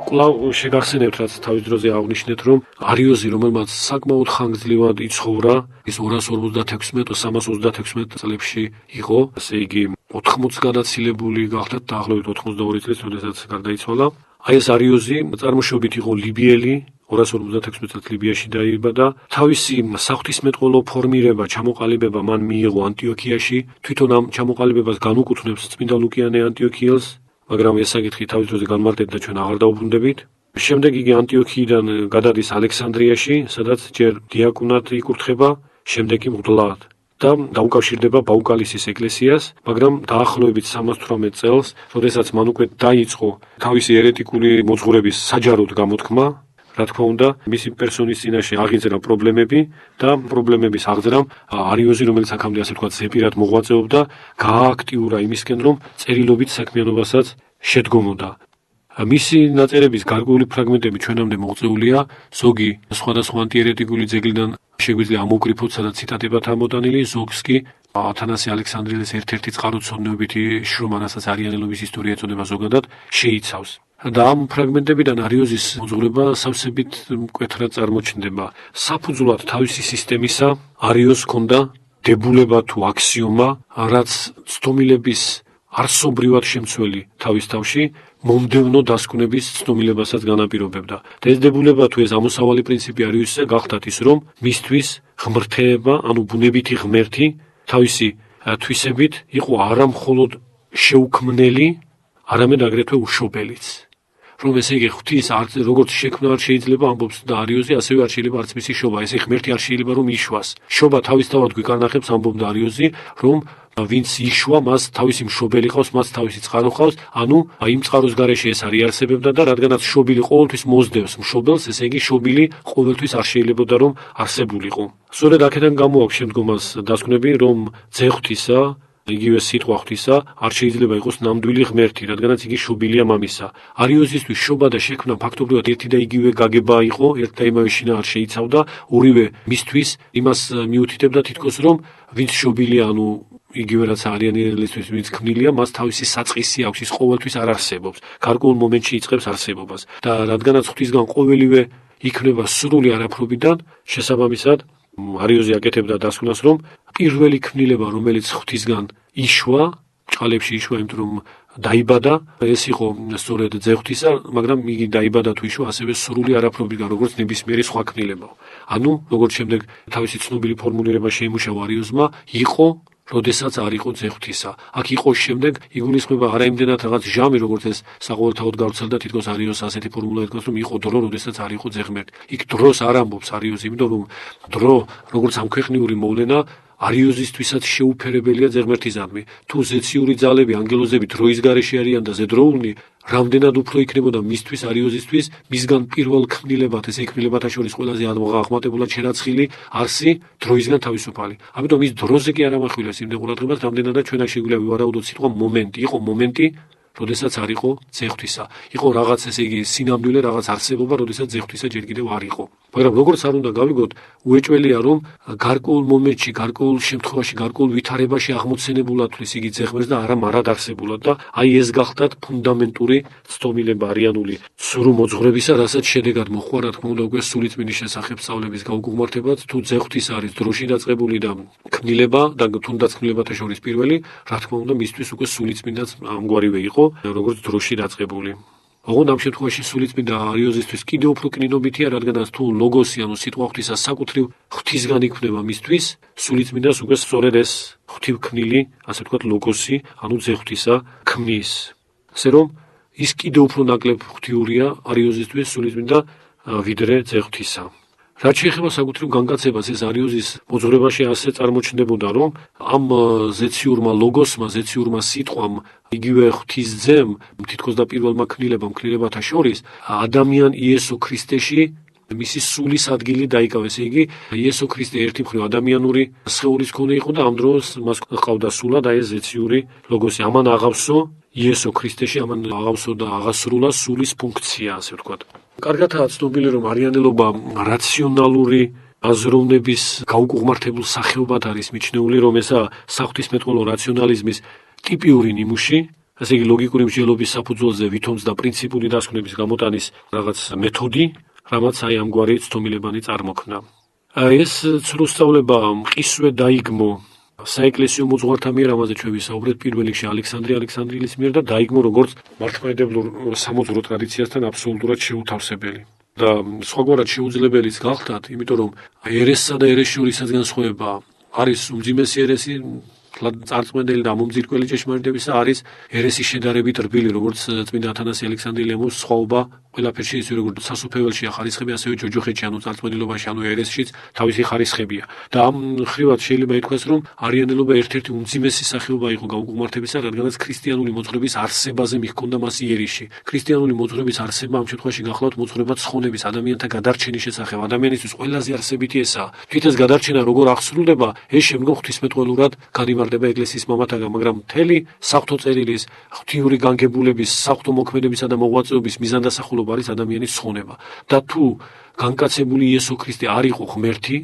კვლავ შეგახსენებთ, რაც თავის დროზე აღნიშნეთ, რომ არიოზი, რომელმაც საკმაოდ ხანგრძლივად იცხოვრა, ის 256-336 წლებში იყო, ასე იგი 80 განაცილებული გახდა, დაახლოებით 82 წლის, როდესაც გარდაიცვალა. აი ეს არიოზი წარმოშობით იყო ლიბიელი, 256 წელს ლიბიაში დაიბადა. თავისი საღვთისმეტყველო ფორმირება, ჩამოყალიბება მან მიიღო ანტიოქიაში. თვითონ ამ ჩამოყალიბებას განუკუთვნებს წმინდა ლუკიანე ანტიოქიელს, მაგრამ ეს საკითხი თავის დროზე განმარტებდა ჩვენ აღარ დაუბრუნდებით. შემდეგ იგი ანტიოქიიდან გადადის ალექსანდრიაში, სადაც ჯერ დიაკვნად იკურთხება, შემდეგ კი მღვდლად და დაუკავშირდება ბაუკალისის ეკლესიას, მაგრამ დაახლოებით 318 წელს, როდესაც მან უკვე დაიწყო თავისი ერეტიკული მოძღვრების საჯაროდ გამოთქმა, რა თქმა უნდა, მისი პერსონის წინაშე აღიძრა პრობლემები და პრობლემების აღძრამ არიოზი, რომელიც აქამდე ასე ვთქვათ, ზეპირად მოღვაწეობდა, გაააქტიურა იმისკენ, რომ წერილობით საქმიანობასაც შედგომოდა. მისი ნაწერების გარკვეული ფრაგმენტები ჩვენამდე მოღწეულია, ზოგი სხვადასხვა ანტიერეტიკული ძეგლიდან შეგვიძლია ამოვკრიფოთ, სადაც ციტატებად ამოტანილი, ზოგს კი ათანასე ალექსანდრიელის ერთ-ერთი წყაროწმუნდობითი შრომა, რასაც არიანელობის ისტორია ეწოდება ზოგადად, შეიცავს. და ამ ფრაგმენტებიდან არიოზის მოძღვრება სავსებით მკვეთრად წარმოჩნდება. საფუძვლად თავისი სისტემისა არიოზს ჰქონდა დებულება თუ აქსიომა, რაც ცდომილების არსობრივად შემცველი თავის თავში მომდევნო დასკვნების ცდომილებასაც განაპირობებდა. და ეს დებულება თუ ეს ამოსავალი პრინციპი არიოზზე გახდათ ის, რომ მისთვის ღმრთება, ანუ ბუნებითი ღმერთი, თავისი თვისებით იყო არა მხოლოდ შეუქმნელი, არამედ აგრეთვე უშობელიც. რომ ესე იგი ღვთის როგორც შექმნა არ შეიძლება ამბობს და არიოზი, ასევე არ შეიძლება არც მისი შობა. ესე ღმერთი არ შეიძლება რომ იშვას. შობა თავისთავად გვიკარნახებს ამბობდა არიოზი, რომ ვინც იშვა, მას თავისი მშობელი ყავს, მას თავისი წყარო ყავს, ანუ იმ წყაროს გარეშე ეს არ იარსებებდა და რადგანაც შობილი ყოველთვის მოსდევს მშობელს, ესე იგი შობილი ყოველთვის არ შეიძლებოდა რომ არსებულიყო. სწორედ აქედან გამოაქვს შემდგომას დასკვნები, რომ ძე ღვთისა, იგივე სიტყვა ღვთისა არ შეიძლება იყოს ნამდვილი ღმერთი, რადგანაც იგი შობილია მამისა. არიოზისთვის შობა და შექმნა ფაქტობრივად ერთი და იგივე გაგება იყო, ერთ და იმავე შინა არ შეიცავდა, ორივე მისთვის იმას მიუთითებდა თითქოს, რომ ვინც შობილია, ანუ იგივე რაც არიანელისთვის ვინც ქმნილია, მას თავისი საწყისი აქვს, ის ყოველთვის არ არსებობს, გარკვეულ მომენტში იწყებს არსებობას. და რადგანაც ღვთისგან ყოველივე იქნება სრული არაფრობიდან, შესაბამისად არიოზი აკეთებდა დასკვნას, რომ პირველი ქმნილება, რომელიც ღვთისგან იშვა, ჭალებში იშვა, იმიტომ რომ დაიბადა, ეს იყო სწორედ ძე ღვთისა, მაგრამ იგი დაიბადა თუ იშვა, ასევე სრული არაფრობიდან, როგორც ნებისმიერი სხვა ქმნილება. ანუ, როგორც შემდეგ თავისი ცნობილი ფორმულირება შეიმუშავა არიოზმა, იყო როდესაც არ იყო ძე ღვთისა. აქ იყო შემდეგ იგულისხმება არა იმდენად რაღაც ჟამი, როგორც ეს საყოველთაოდ გავრცელდა თითქოს არიოზს ასეთი ფორმულა ეთქვას, რომ იყო დრო, როდესაც არ იყო ძე ღმერთი. იქ დროს არ ამბობს არიოზი, იმიტომ რომ დრო, როგორც ამქვეყნიური მოვლენა, არიოზისთვისაც შეუფერებელია ძე ღმერთისადმი. თუ ზეციური ძალები, ანგელოზები დროის გარეშე არიან და ზედროულნი, რამდენად უფრო იქნებოდა მისთვის არიოზისთვის, მისგან პირველ ქმნილებად, ესე ქმნილებათა შორის ყველაზე აღმატებულად შერაცხილი არსი დროისგან თავისუფალი. ამიტომ ის დროზე კი არ ამახვილებს იმ ყურადღებას, რამდენადაც ჩვენ აქ შეგვიძლია ვივარაუდოთ სიტყვა მომენტი. იყო მომენტი, როდესაც არ იყო ძე ღვთისა. იყო რაღაც, ესე იგი, სინამდვილე რაღაც არსებობა, როდესაც ძე ღვთისა ჯერ კიდევ არ იყო. მაგრამ როგორც არ უნდა გავიგოთ, უეჭველია რომ გარკვეულ მომენტში, გარკვეულ შემთხვევაში, გარკვეულ ვითარებაში აღმოცენებულად თვლის იგი ძე ღმერთს და არა მარად არსებულად და აი ეს გახდათ ფუნდამენტური ცდომილება არიანული სრულ მოძღვრებისა, რასაც შედეგად მოჰყვა, რა თქმა უნდა, უკვე სულიწმინდის შესახებ სწავლების გაუგუღმართებაც, თუ ძე ღვთის არის დროში დაწყებული და ქმნილება და თუნდაც ქმნილებათა შორის პირველი, რა თქმა უნდა, მისთვის უკვე სულიწმინდაც ამგვარივე იყო, როგორც დროში დაწყებული. ოღონდ ამ შემთხვევაში სულიწმინდა არიოზისთვის კიდევ უფრო კნინობითია, რადგანაც თუ ლოგოსი, ანუ სიტყვა ღვთისა საკუთრივ ღვთისგან იქმნება მისთვის, სულიწმინდას უკვე სწორედ ეს ღვთივქმნილი, ასე ვთქვათ, ლოგოსი, ანუ ძე ღვთისა ქმნის. ასე რომ ის კიდევ უფრო ნაკლებ ღვთიურია არიოზისთვის სულიწმინდა ვიდრე ძე ღვთისა. რაც შეეხება საკუთრივ განკაცებას, ეს არიოზის მოძღვრებაში ასე წარმოჩნდებოდა, რომ ამ ზეციურმა ლოგოსმა, ზეციურმა სიტყვამ, იგივე ღვთის ძემ, თითქოს და პირველმა ქმნილებათა შორის, ადამიან იესო ქრისტეში მისი სულის ადგილი დაიკავეს. ესე იგი, იესო ქრისტე ერთი მხრივ ადამიანური სხეულის მქონე იყო და ამ დროს მას ჰყავდა სულა და ეს ზეციური ლოგოსი. ამან აღავსო იესო ქრისტეში, ამან აღავსო და აღასრულა სულის ფუნქცია, ასე ვთქვათ. კარგადაა ცნობილი, რომ არიანელობა რაციონალური აზროვნების გაუგუღმართებულ სახეობად არის მიჩნეული, რომ ესა საღვთისმეტყველო რაციონალიზმის ტიპიური ნიმუში, ასე იგი ლოგიკური მსჯელობის საფუძველზე ვითომს და პრინციპული დასკვნების გამოტანის რაღაც მეთოდი, რამაც აი ამგვარი ცდომილებანი წარმოქმნა. ეს ცრუსწავლება მყისვე დაიგმო საეკლესიო მოძღვართა მიერ, ამაზე ჩვენ ვისაუბრეთ პირველ რიგში ალექსანდრე ალექსანდრიელის მიერ და დაიგმო როგორც მართლმადიდებლურ სამოძღვრო ტრადიციასთან აბსოლუტურად შეუთავსებელი. და სხვაგვარად შეუძლებელიც გახდათ, იმიტომ რომ ერესსა და ერეს შორის განსხვავება არის უმძიმესი ერესი, წარწმენდელი და მომძირკველი ჭეშმარიტებისა არის ერესის შედარებით რბილი, როგორც წმინდა ათანასე ალექსანდრიელემოს სხვაობა ყველაფერში ისე როგორც სასუფეველშია ხარისხები, ასევე ჯოჯოხეთში, ანუ წარწმენდილობაში, ანუ ერესშიც თავისი ხარისხებია. და ამ ხრივად შეიძლება ითქვას, რომ არიანელობა ერთ-ერთი უმძიმესი სახეობა იყო გაუკუღმართებისა, რადგანაც ქრისტიანული მოძღვრების არსებაზე მიჰქონდა მას იერიში. ქრისტიანული მოძღვრების არსება ამ შემთხვევაში გახლავთ მოძღვრება ცხონების, ადამიანთა გადარჩენის შესახებ. ადამიანისთვის ყველაზე არსებითი ესაა. თვით ეს გადარჩენა როგორ აღსრულდება, ეს შემდგომ ღვთისმეტყველურად განიმარტება ეკლესიის მამათაგან, მაგრამ მთელი საღვთო წერილის, ღვთიური განგებულების, საღვთო მოქმედებისა და მოღვაწეობის მიზანდასახულობა არის ადამიანის ცხონება. და თუ განკაცებული იესო ქრისტე არ იყო ღმერთი,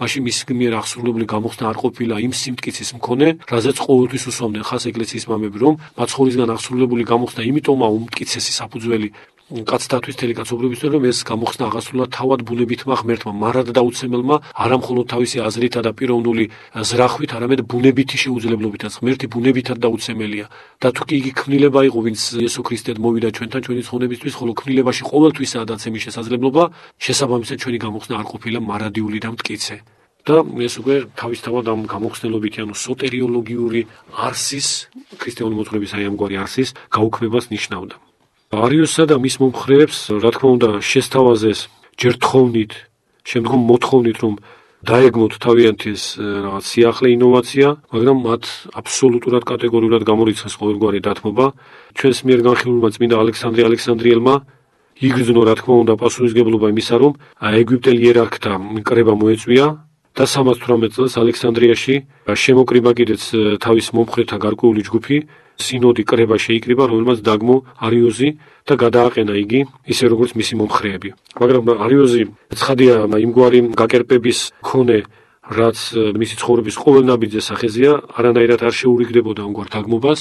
მაშინ მის მიერ აღსრულებული გამოხსნა არ ყოფილა იმ სიმტკიცის მქონე, რაზეც ყოველთვის უსვამდნენ ხას ეკლესიის მამები, რომ მათ ცხოვრისგან აღსრულებული გამოხსნა იმიტომაა უმტკიცესი საფუძველი კაცთათვის, მთელი კაცობრიობისთვის, რომ ეს გამოხსნა აღასრულა თავად ბუნებითმა ღმერთმა, მარად დაუცემელმა, არა მხოლოდ თავისი აზრითა და პიროვნული ზრახვით, არამედ ბუნებითი შეუძლებლობითაც. ღმერთი ბუნებითად დაუცემელია. და თუ კი იგი ქმნილება იყო, ვინც იესო ქრისტედ მოვიდა ჩვენთან, ჩვენი ცხონებისთვის, ხოლო ქმნილებაში ყოველთვისაა დაცემის შესაძლებლობა, შესაბამისად ჩვენი გამოხსნა არ ყოფილა მარადიული და მტკიცე. და ეს უკვე თავისთავად ამ გამოხსნელობითი, ანუ სოტერიოლოგიური არსის, ქრისტიანული მოძღვრების აი ამგვარი არსის გაუქმებას ნიშნავდა. არიოსსა და მის მომხრეებს, რა თქმა უნდა, შესთავაზეს ჯერ თხოვნით, შემდგომ მოთხოვნით, რომ დაეგმოთ თავიანთი ეს რაღაც სიახლე ინოვაცია, მაგრამ მათ აბსოლუტურად კატეგორიულად გამორიცხეს ყოველგვარი დათმობა. ჩვენს მიერ განხილულმა წმინდა ალექსანდრე ალექსანდრიელმა იგრძნო, რა თქმა უნდა, პასუხისმგებლობა იმისა, რომ ეგვიპტელ იერარქთა კრება მოეწვია და 318 წელს ალექსანდრიაში შემოკრიბა კიდეც თავის მომხრეთა გარკვეული ჯგუფი, სინოდი კრება შეიკრიბა, რომელმაც დაგმო არიოზი და გადააყენა იგი, ისე როგორც მისი მომხრეები. მაგრამ არიოზი ცხადია იმგვარი გაკერპების მქონე, რაც მისი ცხოვრების ყოველ ნაბიჯზე სახეზეა, არანაირად არ შეურიგდებოდა ამგვარ დაგმობას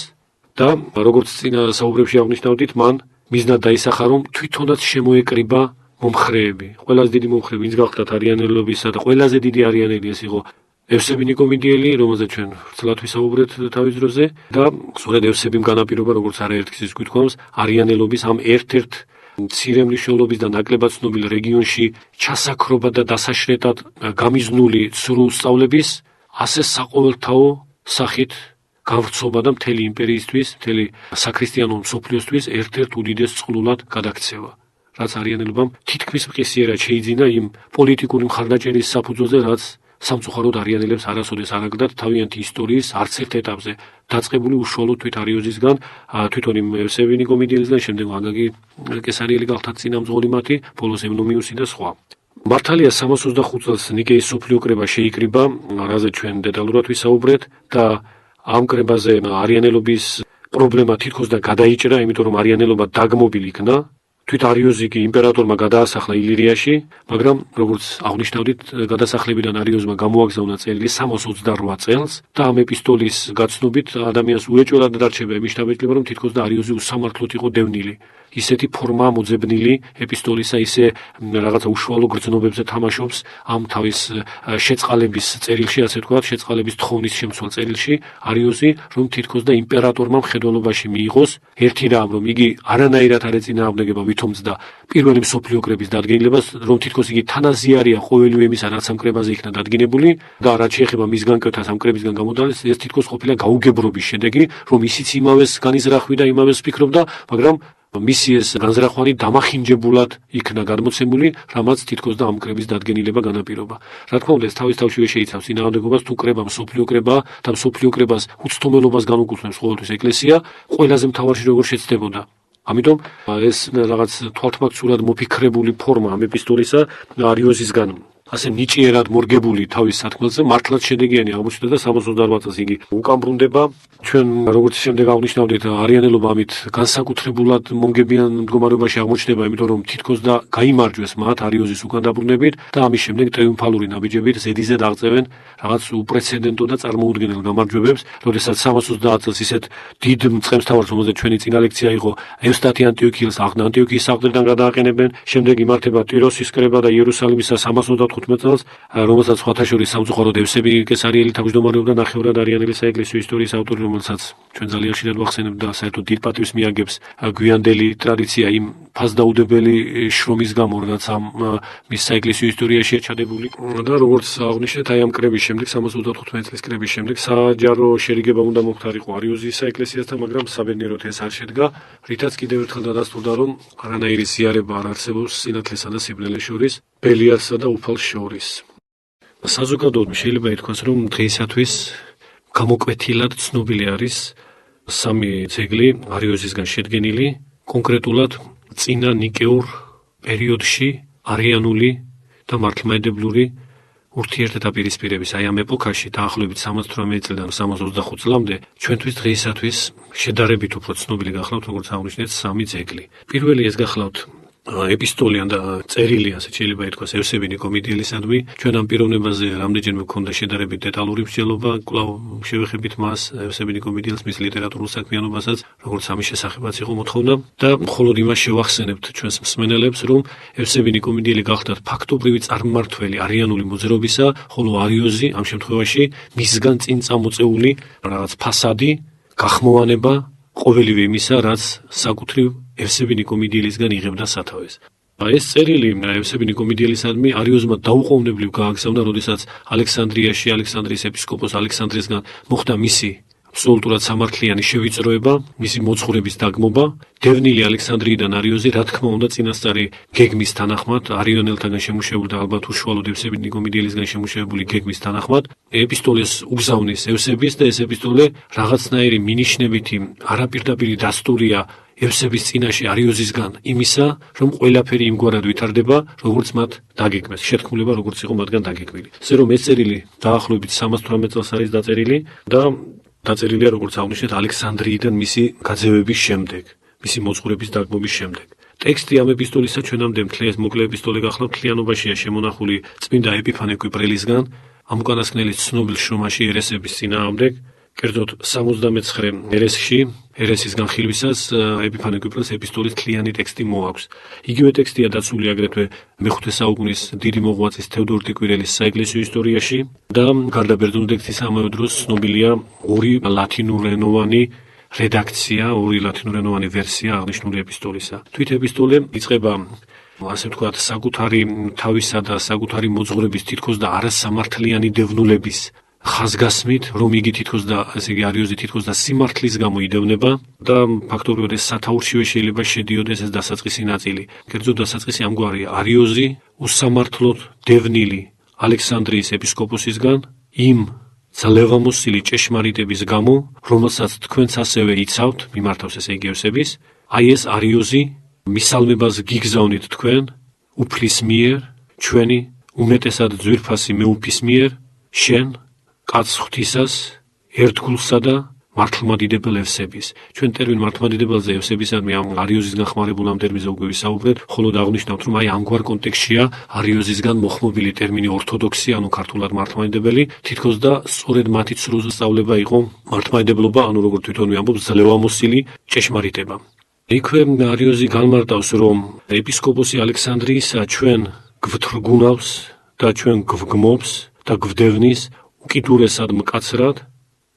და როგორც წინა საუბრებში აღნიშნავდით, მან მიზნად დაისახა, რომ თვითონაც შემოეკრიბა მომხრეები. ყველაზე დიდი მომხრე ვინც გახლდათ არიანელობისა და ყველაზე დიდი არიანელი ეს იყო ევსები ნიკომიდიელი, რომელზეც ჩვენ ვრცლად ვისაუბრეთ თავის დროზე და სწორედ ევსებიმ განაპირობა, როგორც არაერთი ის გვითხოვს, არიანელობის ამ ერთ-ერთ მცირე მნიშვნელობის და ნაკლებად ცნობილ რეგიონში ჩასაქრობა და დასაშრეტად გამიზნული სრულ სწავლების ასე საყოველთაო სახით გავრცობა და მთელი იმპერიისთვის, მთელი საქრისტიანო მსოფლიოსთვის ერთ-ერთ უდიდეს წყლულად გადაქცევა. რაც არიანელობამ თითქმის მყისიერად შეიძინა იმ პოლიტიკური მხარდაჭერის საფუძველზე, რაც სამწუხაროდ არიანელებს არასოდეს არ აგდათ თავიანთი ისტორიის არც ერთ ეტაპზე დაწყებული უშუალოდ თვით არიოზისგან, თვითონ იმ ევსები ნიკომიდიელისგან, შემდეგ აგაგი კესარიელი გახდა წინამძღოლი მათი, ბოლოს ევნომიუსი და სხვა. მართალია 325 წელს ნიკეის სოფლიო კრება შეიკრიბა, რაზე ჩვენ დეტალურად ვისაუბრეთ და ამ კრებაზე არიანელობის პრობლემა თითქოს და გადაიჭრა, იმიტომ რომ არიანელობა დაგმობილი იქნა. თვით არიოზი კი იმპერატორმა გადაასახლა ილირიაში, მაგრამ როგორც აღნიშნავდით, გადასახლებიდან არიოზმა გამოაგზავნა წერილი 328 წელს და ამ ეპისტოლის გაცნობით ადამიანს უეჭველად დარჩება იმის რომ თითქოს და არიოზი უსამართლოდ იყო დევნილი. ისეთი ფორმა მოძებნილი ეპისტოლისა, ისე რაღაცა უშუალო გრძნობებზე თამაშობს ამ თავის შეწყალების წერილში, ასე ვთქვათ, შეწყალების თხოვნით შემცველ წერილში არიოზი, რომ თითქოს და იმპერატორმა მხედველობაში მიიღოს ერთი რამ, რომ იგი არანაირად არ ეწინააღმდეგება ვითომცდა პირველი მსოფლიო კრების დადგენილებას, რომ თითქოს იგი თანაზიარია ყოველივე იმისა, რაც ამ კრებაზე იქნა დადგენილი და რაც შეეხება მის განკეთებას ამ კრებისგან გამოდავალს, ეს თითქოს ყოფილა გაუგებრობის შედეგი, რომ ისიც იმავეს განიზრახვი და იმავეს ფიქრობდა, მაგრამ მისი ეს განზრახვანი დამახინჯებულად იქნა გადმოცემული, რამაც თითქოს და ამ კრების დადგენილება განაპირობა. რა თქმა უნდა, ეს თავის თავშივე შეიცავს წინააღმდეგობას, თუ კრება მსოფლიო კრებაა და მსოფლიო კრებას უცდომელობას განუკუთვნებს ყოველთვის ეკლესია, ყველაზე მთავარში როგორ შეცდებოდა. ამიტომ ეს რაღაც თვალთმაქცურად მოფიქრებული ფორმა ამ ეპისტოლისა არიოზისგან ასე ნიჭიერად მორგებული თავის სათქმელზე მართლაც შედეგიანი აღმოჩნდა და 68 წელს იგი უკან ბრუნდება. ჩვენ როგორც შემდეგ აღნიშნავდით, არიანელობა ამით განსაკუთრებულად მომგებიან მდგომარეობაში აღმოჩნდება, იმიტომ რომ თითქოს და გაიმარჯვეს მათ არიოზის უკან დაბრუნებით და ამის შემდეგ ტრიუმფალური ნაბიჯებით ზედიზედ აღწევენ რაღაც უპრეცედენტო და წარმოუდგენელ გამარჯვებებს, როდესაც 330 წელს ისეთ დიდ მწყემსთავარს, რომელზეც ჩვენი წინა ლექცია იყო, ევსტათი ანტიოქიელს ანტიოქიის საყდრიდან გადააყენებენ, შემდეგ იმართება ტიროსის კრება და იერუსალიმისა 335 წელს, რომელსაც სხვათა შორის სამწუხაროდ ევსები კესარიელი თავმჯდომარეობდა ნახევრად არიანელი საეკლესიო ისტორიის ავტორი, რომელსაც ჩვენ ძალიან ხშირად ვახსენებთ და საერთოდ დიდ პატივს მიაგებს გვიანდელი ტრადიცია იმ ფასდაუდებელი შრომის გამო, რაც ამ მის საეკლესიო ისტორიაშია ჩადებული. და როგორც აღნიშნეთ, აი ამ კრების შემდეგ 75 წლის კრების შემდეგ საჯარო შერიგება უნდა მოხდარიყო არიოზის საეკლესიასთან, მაგრამ საბედნიეროდ ეს არ შედგა, რითაც კიდევ ერთხელ დადასტურდა, რომ არანაირი ზიარება არ არსებობს სინათლესა და სიბნელეს შორის, ბელიარსა და უფალს შორის. საზოგადოოდ შეიძლება ითქვას, რომ დღეისათვის გამოკვეთილად ცნობილი არის სამი ძეგლი არიოზისგან შედგენილი, კონკრეტულად წინა ნიკეურ პერიოდში არიანული და მართლმადიდებლური ურთიერთდაპირისპირების აი ამ ეპოქაში დაახლოებით 78 წლიდან 325 წლამდე ჩვენთვის დღეისათვის შედარებით უფრო ცნობილი გახლავთ, როგორც აღნიშნეთ, სამი ძეგლი. პირველი ეს გახლავთ ეპისტოლიან და წერილი, ასე შეიძლება ითქვას, ევსები ნიკომიდიელისადმი. ჩვენ ამ პიროვნებაზე რამდენჯერმე გვქონდა შედარებით დეტალური მსჯელობა, კვლავ შევეხებით მას, ევსები ნიკომიდიელს, მის ლიტერატურულ საქმიანობასაც, როგორც ამის შესახებაც იყო მოთხოვნა და მხოლოდ იმას შევახსენებთ ჩვენს მსმენელებს, რომ ევსები ნიკომიდიელი გახლდათ ფაქტობრივი წარმმართველი არიანული მოძრაობისა, ხოლო არიოზი ამ შემთხვევაში მისგან წინ წამოწეული რაღაც ფასადი, გახმოვანება ყოველივე იმისა, რაც საკუთრივ ევსები ნიკომიდიელისგან იღებდა სათავეს. ეს წერილი ევსები ნიკომიდიელისადმი არიოზმა დაუყოვნებლივ გააგზავნა, როდესაც ალექსანდრიაში ალექსანდრიის ეპისკოპოს ალექსანდრიესგან მოხდა მისი აბსოლუტურად სამართლიანი შევიწროება, მისი მოძღვრების დაგმობა. დევნილი ალექსანდრიიდან არიოზი, რა თქმა უნდა, წინასწარი გეგმის თანახმად, არიონელთაგან შემუშავებული და ალბათ უშუალოდ ევსები ნიკომიდიელისგან შემუშავებული გეგმის თანახმად, ეპისტოლეს უგზავნის ევსების და ეს ეპისტოლე რაღაცნაირი მინიშნებითი არაპირდაპირი დასტურია ევსების წინაშე არიოზისგან იმისა, რომ ყველაფერი იმგვარად ვითარდება, როგორც მათ დაგეგმეს, შეთქმულება როგორც იყო მათგან დაგეგმილი. ესე რომ ეს წერილი დაახლოებით 318 წელს არის დაწერილი და დაწერილია, როგორც აღნიშნეთ, ალექსანდრიიდან მისი გაძევების შემდეგ, მისი მოძღვრების დაგმობის შემდეგ. ტექსტი ამ ეპისტოლისა ჩვენამდე მთლიან მოკლე ეპისტოლე გახლავთ, მთლიანობაშია შემონახული წმინდა ეპიფანე კვიპრელისგან, ამ უკანასკნელის ცნობილ შრომაში ერესების წინააღმდეგ, კერძოდ 79 ერესში, ერესის განხილვისას ეპიფანე კვიპრელს ეპისტოლის მთლიანი ტექსტი მოაქვს. იგივე ტექსტია დაცული აგრეთვე მეხუთე საუკუნის დიდი მოღვაწის თევდორ ტიკვირელის საეკლესიო ისტორიაში და გარდა ბერძნული ტექსტის ამავე დროს ცნობილია ორი ლათინურენოვანი რედაქცია, ორი ლათინურენოვანი ვერსია აღნიშნული ეპისტოლისა. თვით ეპისტოლე იწყება ასე ვთქვათ, საკუთარი თავისა და საკუთარი მოძღვრების თითქოს და არასამართლიანი დევნულების ხაზგასმით, რომ იგი თითქოს და ესე იგი არიოზი თითქოს და სიმართლის გამო იდევნება და ფაქტობრივად ეს სათაურშივე შეიძლება შედიოდეს ეს დასაწყისი ნაწილი. კერძოდ დასაწყისი ამგვარია: არიოზი უსამართლოდ დევნილი ალექსანდრიის ეპისკოპოსისგან იმ ძლევამოსილი ჭეშმარიტების გამო, რომელსაც თქვენც ასევე იცავთ, მიმართავს ესე იგი ევსების, აი ეს არიოზი მისალმებას გიგზავნით თქვენ უფლის მიერ, ჩვენი უმეტესად ძვირფასი მეუფის მიერ, შენ კაც ღვთისას, ერთგულსა და მართლმადიდებელ ევსების. ჩვენ ტერმინ მართლმადიდებელზე ევსებისადმი ამ არიოზის განხმარებულ ამ ტერმინზე უკვე ვისაუბრეთ, ხოლო აღნიშნავთ, რომ აი ამგვარ კონტექსტშია არიოზისგან მოხმობილი ტერმინი ორთოდოქსი, ანუ ქართულად მართლმადიდებელი, თითქოს და სწორედ მათი ცრუზ სწავლება იყო მართლმადიდებლობა, ანუ როგორც თვითონვე ამბობს, ძლევამოსილი ჭეშმარიტება. იქვე არიოზი განმარტავს, რომ ეპისკოპოსი ალექსანდრიისა ჩვენ გვთრგუნავს და ჩვენ გვგმობს და გვდევნის უკიდურესად მკაცრად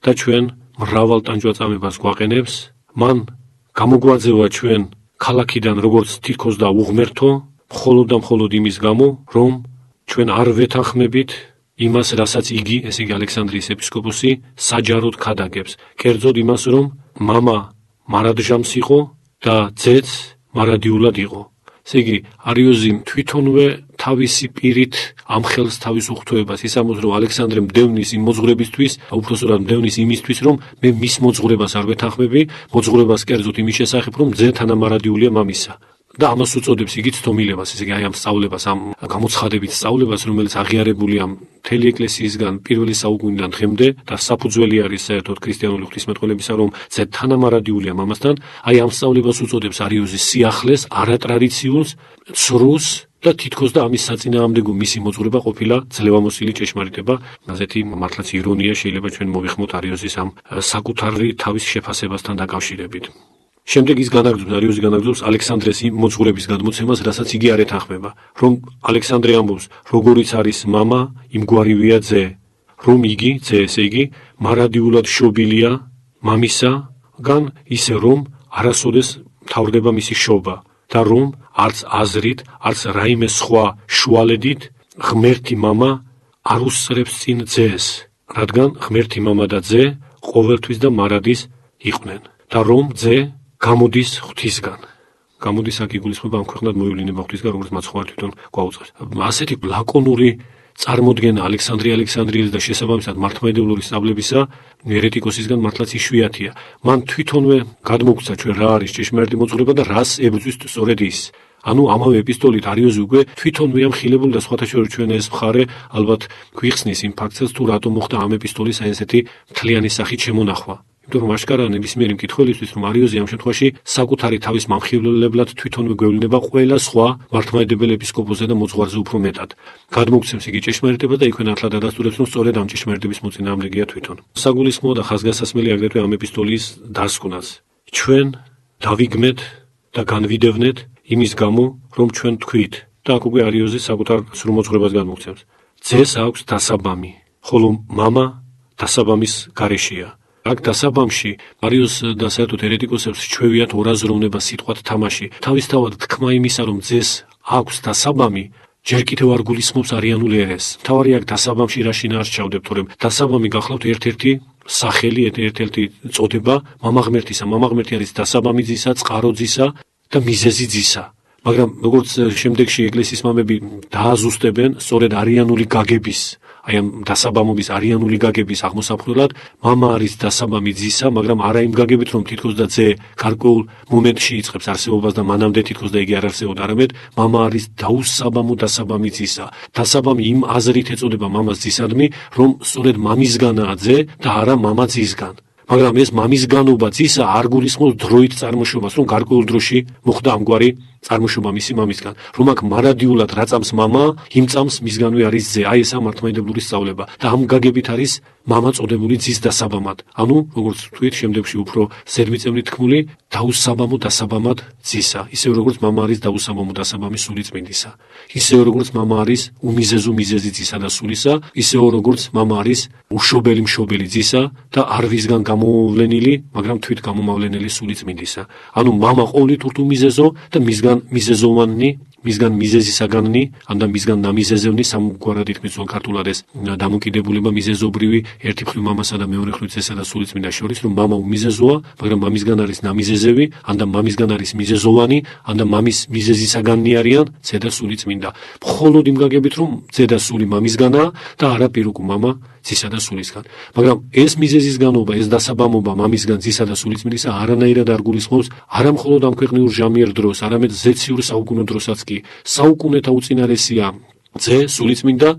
და ჩვენ მრავალ ტანჯვაწამებას გვაყენებს, მან გამოგვაძევა ჩვენ ქალაქიდან როგორც თითქოს და უღმერთო, მხოლოდ და მხოლოდ იმის გამო, რომ ჩვენ არ ვეთანხმებით იმას, რასაც იგი, ესე იგი ალექსანდრიის ეპისკოპოსი, საჯაროდ ქადაგებს. კერძოდ იმას, რომ მამა მარადჟამს იყო და ძეც მარადიულად იყო. ესე იგი, არიოზი თვითონვე თავისი პირით ამხელს თავის უხთოებას, ის ამბობს, რომ ალექსანდრე მდევნის იმ მოძღვრებისთვის, უпростоრად მდევნის იმისთვის, რომ მე მის მოძღვრებას არ ვეთანხმები, მოძღვრებას კერძოდ იმის შესახებ, რომ ძე თანამარადიულია მამისა. და ამას უწოდებს იგი ცდომილებას, ესე იგი აი ამ სწავლებას, ამ გამოცხადებით სწავლებას, რომელიც აღიარებულია მთელი ეკლესიისგან პირველი საუკუნიდან დღემდე და საფუძველი არის საერთოდ ქრისტიანული ღვთისმეტყველებისა, რომ ზედ თანამარადიულია მამასთან, აი ამ სწავლებას უწოდებს არიოზის სიახლეს, არატრადიციულს, ცრუს და თითქოს და ამის საწინააღმდეგო მისი მოძღვრება ყოფილა ძლევამოსილი ჭეშმარიტება. ასეთი მართლაც ირონია შეიძლება ჩვენ მოვიხმოთ არიოზის ამ საკუთარი თავის შეფასებასთან დაკავშირებით. შემდეგ ის არიოზი განაგრძობს ალექსანდრეს იმ მოძღვრების გადმოცემას, რასაც იგი არ ეთანხმება, რომ ალექსანდრე ამბობს, როგორიც არის მამა, იმგვარივია ძე, რომ იგი, ძე ესე იგი, მარადიულად შობილია მამისაგან, ისე რომ არასოდეს მთავრდება მისი შობა და რომ არც აზრით, არც რაიმე სხვა შუალედით ღმერთი მამა არ უსწრებს წინ ძეს, რადგან ღმერთი მამა და ძე ყოველთვის და მარადის იყვნენ და რომ ძე გამოდის ღვთისგან. გამოდის აქ იგულისხმება ამ ქვეყნად მოევლინება ღვთისგან, როგორც მაცხოვარი თვითონ გვაუწყებს. ასეთი ლაკონური წარმოდგენა ალექსანდრიელის და შესაბამისად მართლმადიდებლური სწავლებისა ერეტიკოსისგან მართლაც იშვიათია. მან თვითონვე გადმოგვცა ჩვენ რა არის ჭეშმარიტი მოძღვრება და რას ებრძვის სწორედ ის. ანუ ამავე ეპისტოლით არიოზი უკვე თვითონვე ამხილებული და სხვათა შორის ჩვენ ეს მხარე ალბათ გვიხსნის იმ ფაქტსაც, თუ რატომ მოხდა ამ ეპისტოლის აი ესეთი მთლიანი სახით შემონახვა. იმიტომ რომ აშკარაა ნებისმიერი მკითხველისთვის, რომ არიოზი ამ შემთხვევაში საკუთარი თავის მამხილებლად თვითონვე გვევლინება ყველა სხვა მართლმადიდებელ ეპისკოპოსზე და მოძღვარზე უფრო მეტად. გადმოგვცემს იგი ჭეშმარიტება და იქვე ნათლად ადასტურებს, რომ სწორედ ამ ჭეშმარიტების მოწინააღმდეგეა თვითონ. საგულისხმოა და ხაზგასასმელი აგრეთვე ამ ეპისტოლის დასკვნას. ჩვენ დავიგმეთ და განვიდევნეთ იმის გამო, რომ ჩვენ თქვით და აქ უკვე არიოზი საკუთარ სრულ მოძღვრებას გადმოგვცემს. ძეს აქვს დასაბამი, ხოლო მამა დასაბამის გარეშეა. აქ დასაბამში არიოს და საერთოდ ერეტიკოსებს ჩვევიათ ორაზროვნება სიტყვათ თამაში. თავისთავად თქმა იმისა, რომ ძეს აქვს დასაბამი, ჯერ კიდევ არ გულისხმობს არიანულ ერეს. მთავარი აქ დასაბამში რა შინაარს ჩავდებთ, თორემ დასაბამი გახლავთ ერთ-ერთი სახელი, ერთ-ერთი წოდება მამა ღმერთისა. მამა ღმერთი არის დასაბამი ძისა, წყარო ძისა და მიზეზი ძისა. მაგრამ როგორც შემდეგში ეკლესიის მამები დააზუსტებენ, სწორედ არიანული გაგების, აი ამ დასაბამობის არიანული გაგების აღმოსაფხვრელად მამა არის დასაბამი ძისა, მაგრამ არა იმ გაგებით, რომ თითქოს და ძე გარკვეულ მომენტში იწყებს არსებობას და მანამდე თითქოს და იგი არ არსებობდა, არამედ მამა არის დაუსაბამო დასაბამი ძისა. დასაბამი იმ აზრით ეწოდება მამას ძისადმი, რომ სწორედ მამისგანაა ძე და არა მამა ძისგან. მაგრამ ეს მამისგანობა ძისა არ გულისხმობს დროით წარმოშობას, რომ გარკვეულ დროში მოხდა ამგვარი წარმოშობა მისი მამისგან, რომ აქ მარადიულად რა წამს მამა, იმ წამს მისგანვე არის ძე. აი ესა მართლმადიდებლური სწავლება და ამ გაგებით არის მამა წოდებული ძის დასაბამად. ანუ როგორც ვთქვით, შემდეგში უფრო ზედმიწევნით თქმული, დაუსაბამო დასაბამად ძისა. ისევე როგორც მამა არის დაუსაბამო დასაბამი სული წმინდისა. ისევე როგორც მამა არის უმიზეზო მიზეზი ძისა და სულისა, ისევე როგორც მამა არის უშობელი მშობელი ძისა და არ ვისგან გამოვლენილი, მაგრამ თვით გამომავლენელი სული წმინდისა. ანუ მამა ყოვლით უმიზეზო და მისგან მიზეზოვანი, მისგან მიზეზისაგანი, ამდა მისგან ნამიზეზოვნი, სამგვარად ითქმის ძველ ქართულად ეს დამოკიდებულება მიზეზობრივი ერთი მხრივ მამასა და მეორე მხრივ ძესა და სულიწმინდა შორის, რომ მამა უმიზეზოა, მაგრამ მამისგან არის ნამიზეზები, ამდა მამისგან არის მიზეზოვანი, ამდა მამის მიზეზისაგანი არიან ძე და სულიწმინდა. მხოლოდ იმ გაგებით, რომ ძე და სული მამისგანაა და არა პირუკუ მამა ძისა და სულისგან. მაგრამ ეს მიზეზის განობა, ეს დასაბამობა მამისგან ძისა და სულიწმინდისა არანაირად არ გულისხმობს არა მხოლოდ ამ ქვეყნიურ ჟამიერ დროს, არამედ ზეციურ საუკუნო დროსაც კი. საუკუნეთა უწინარესია ძე, სულიწმინდა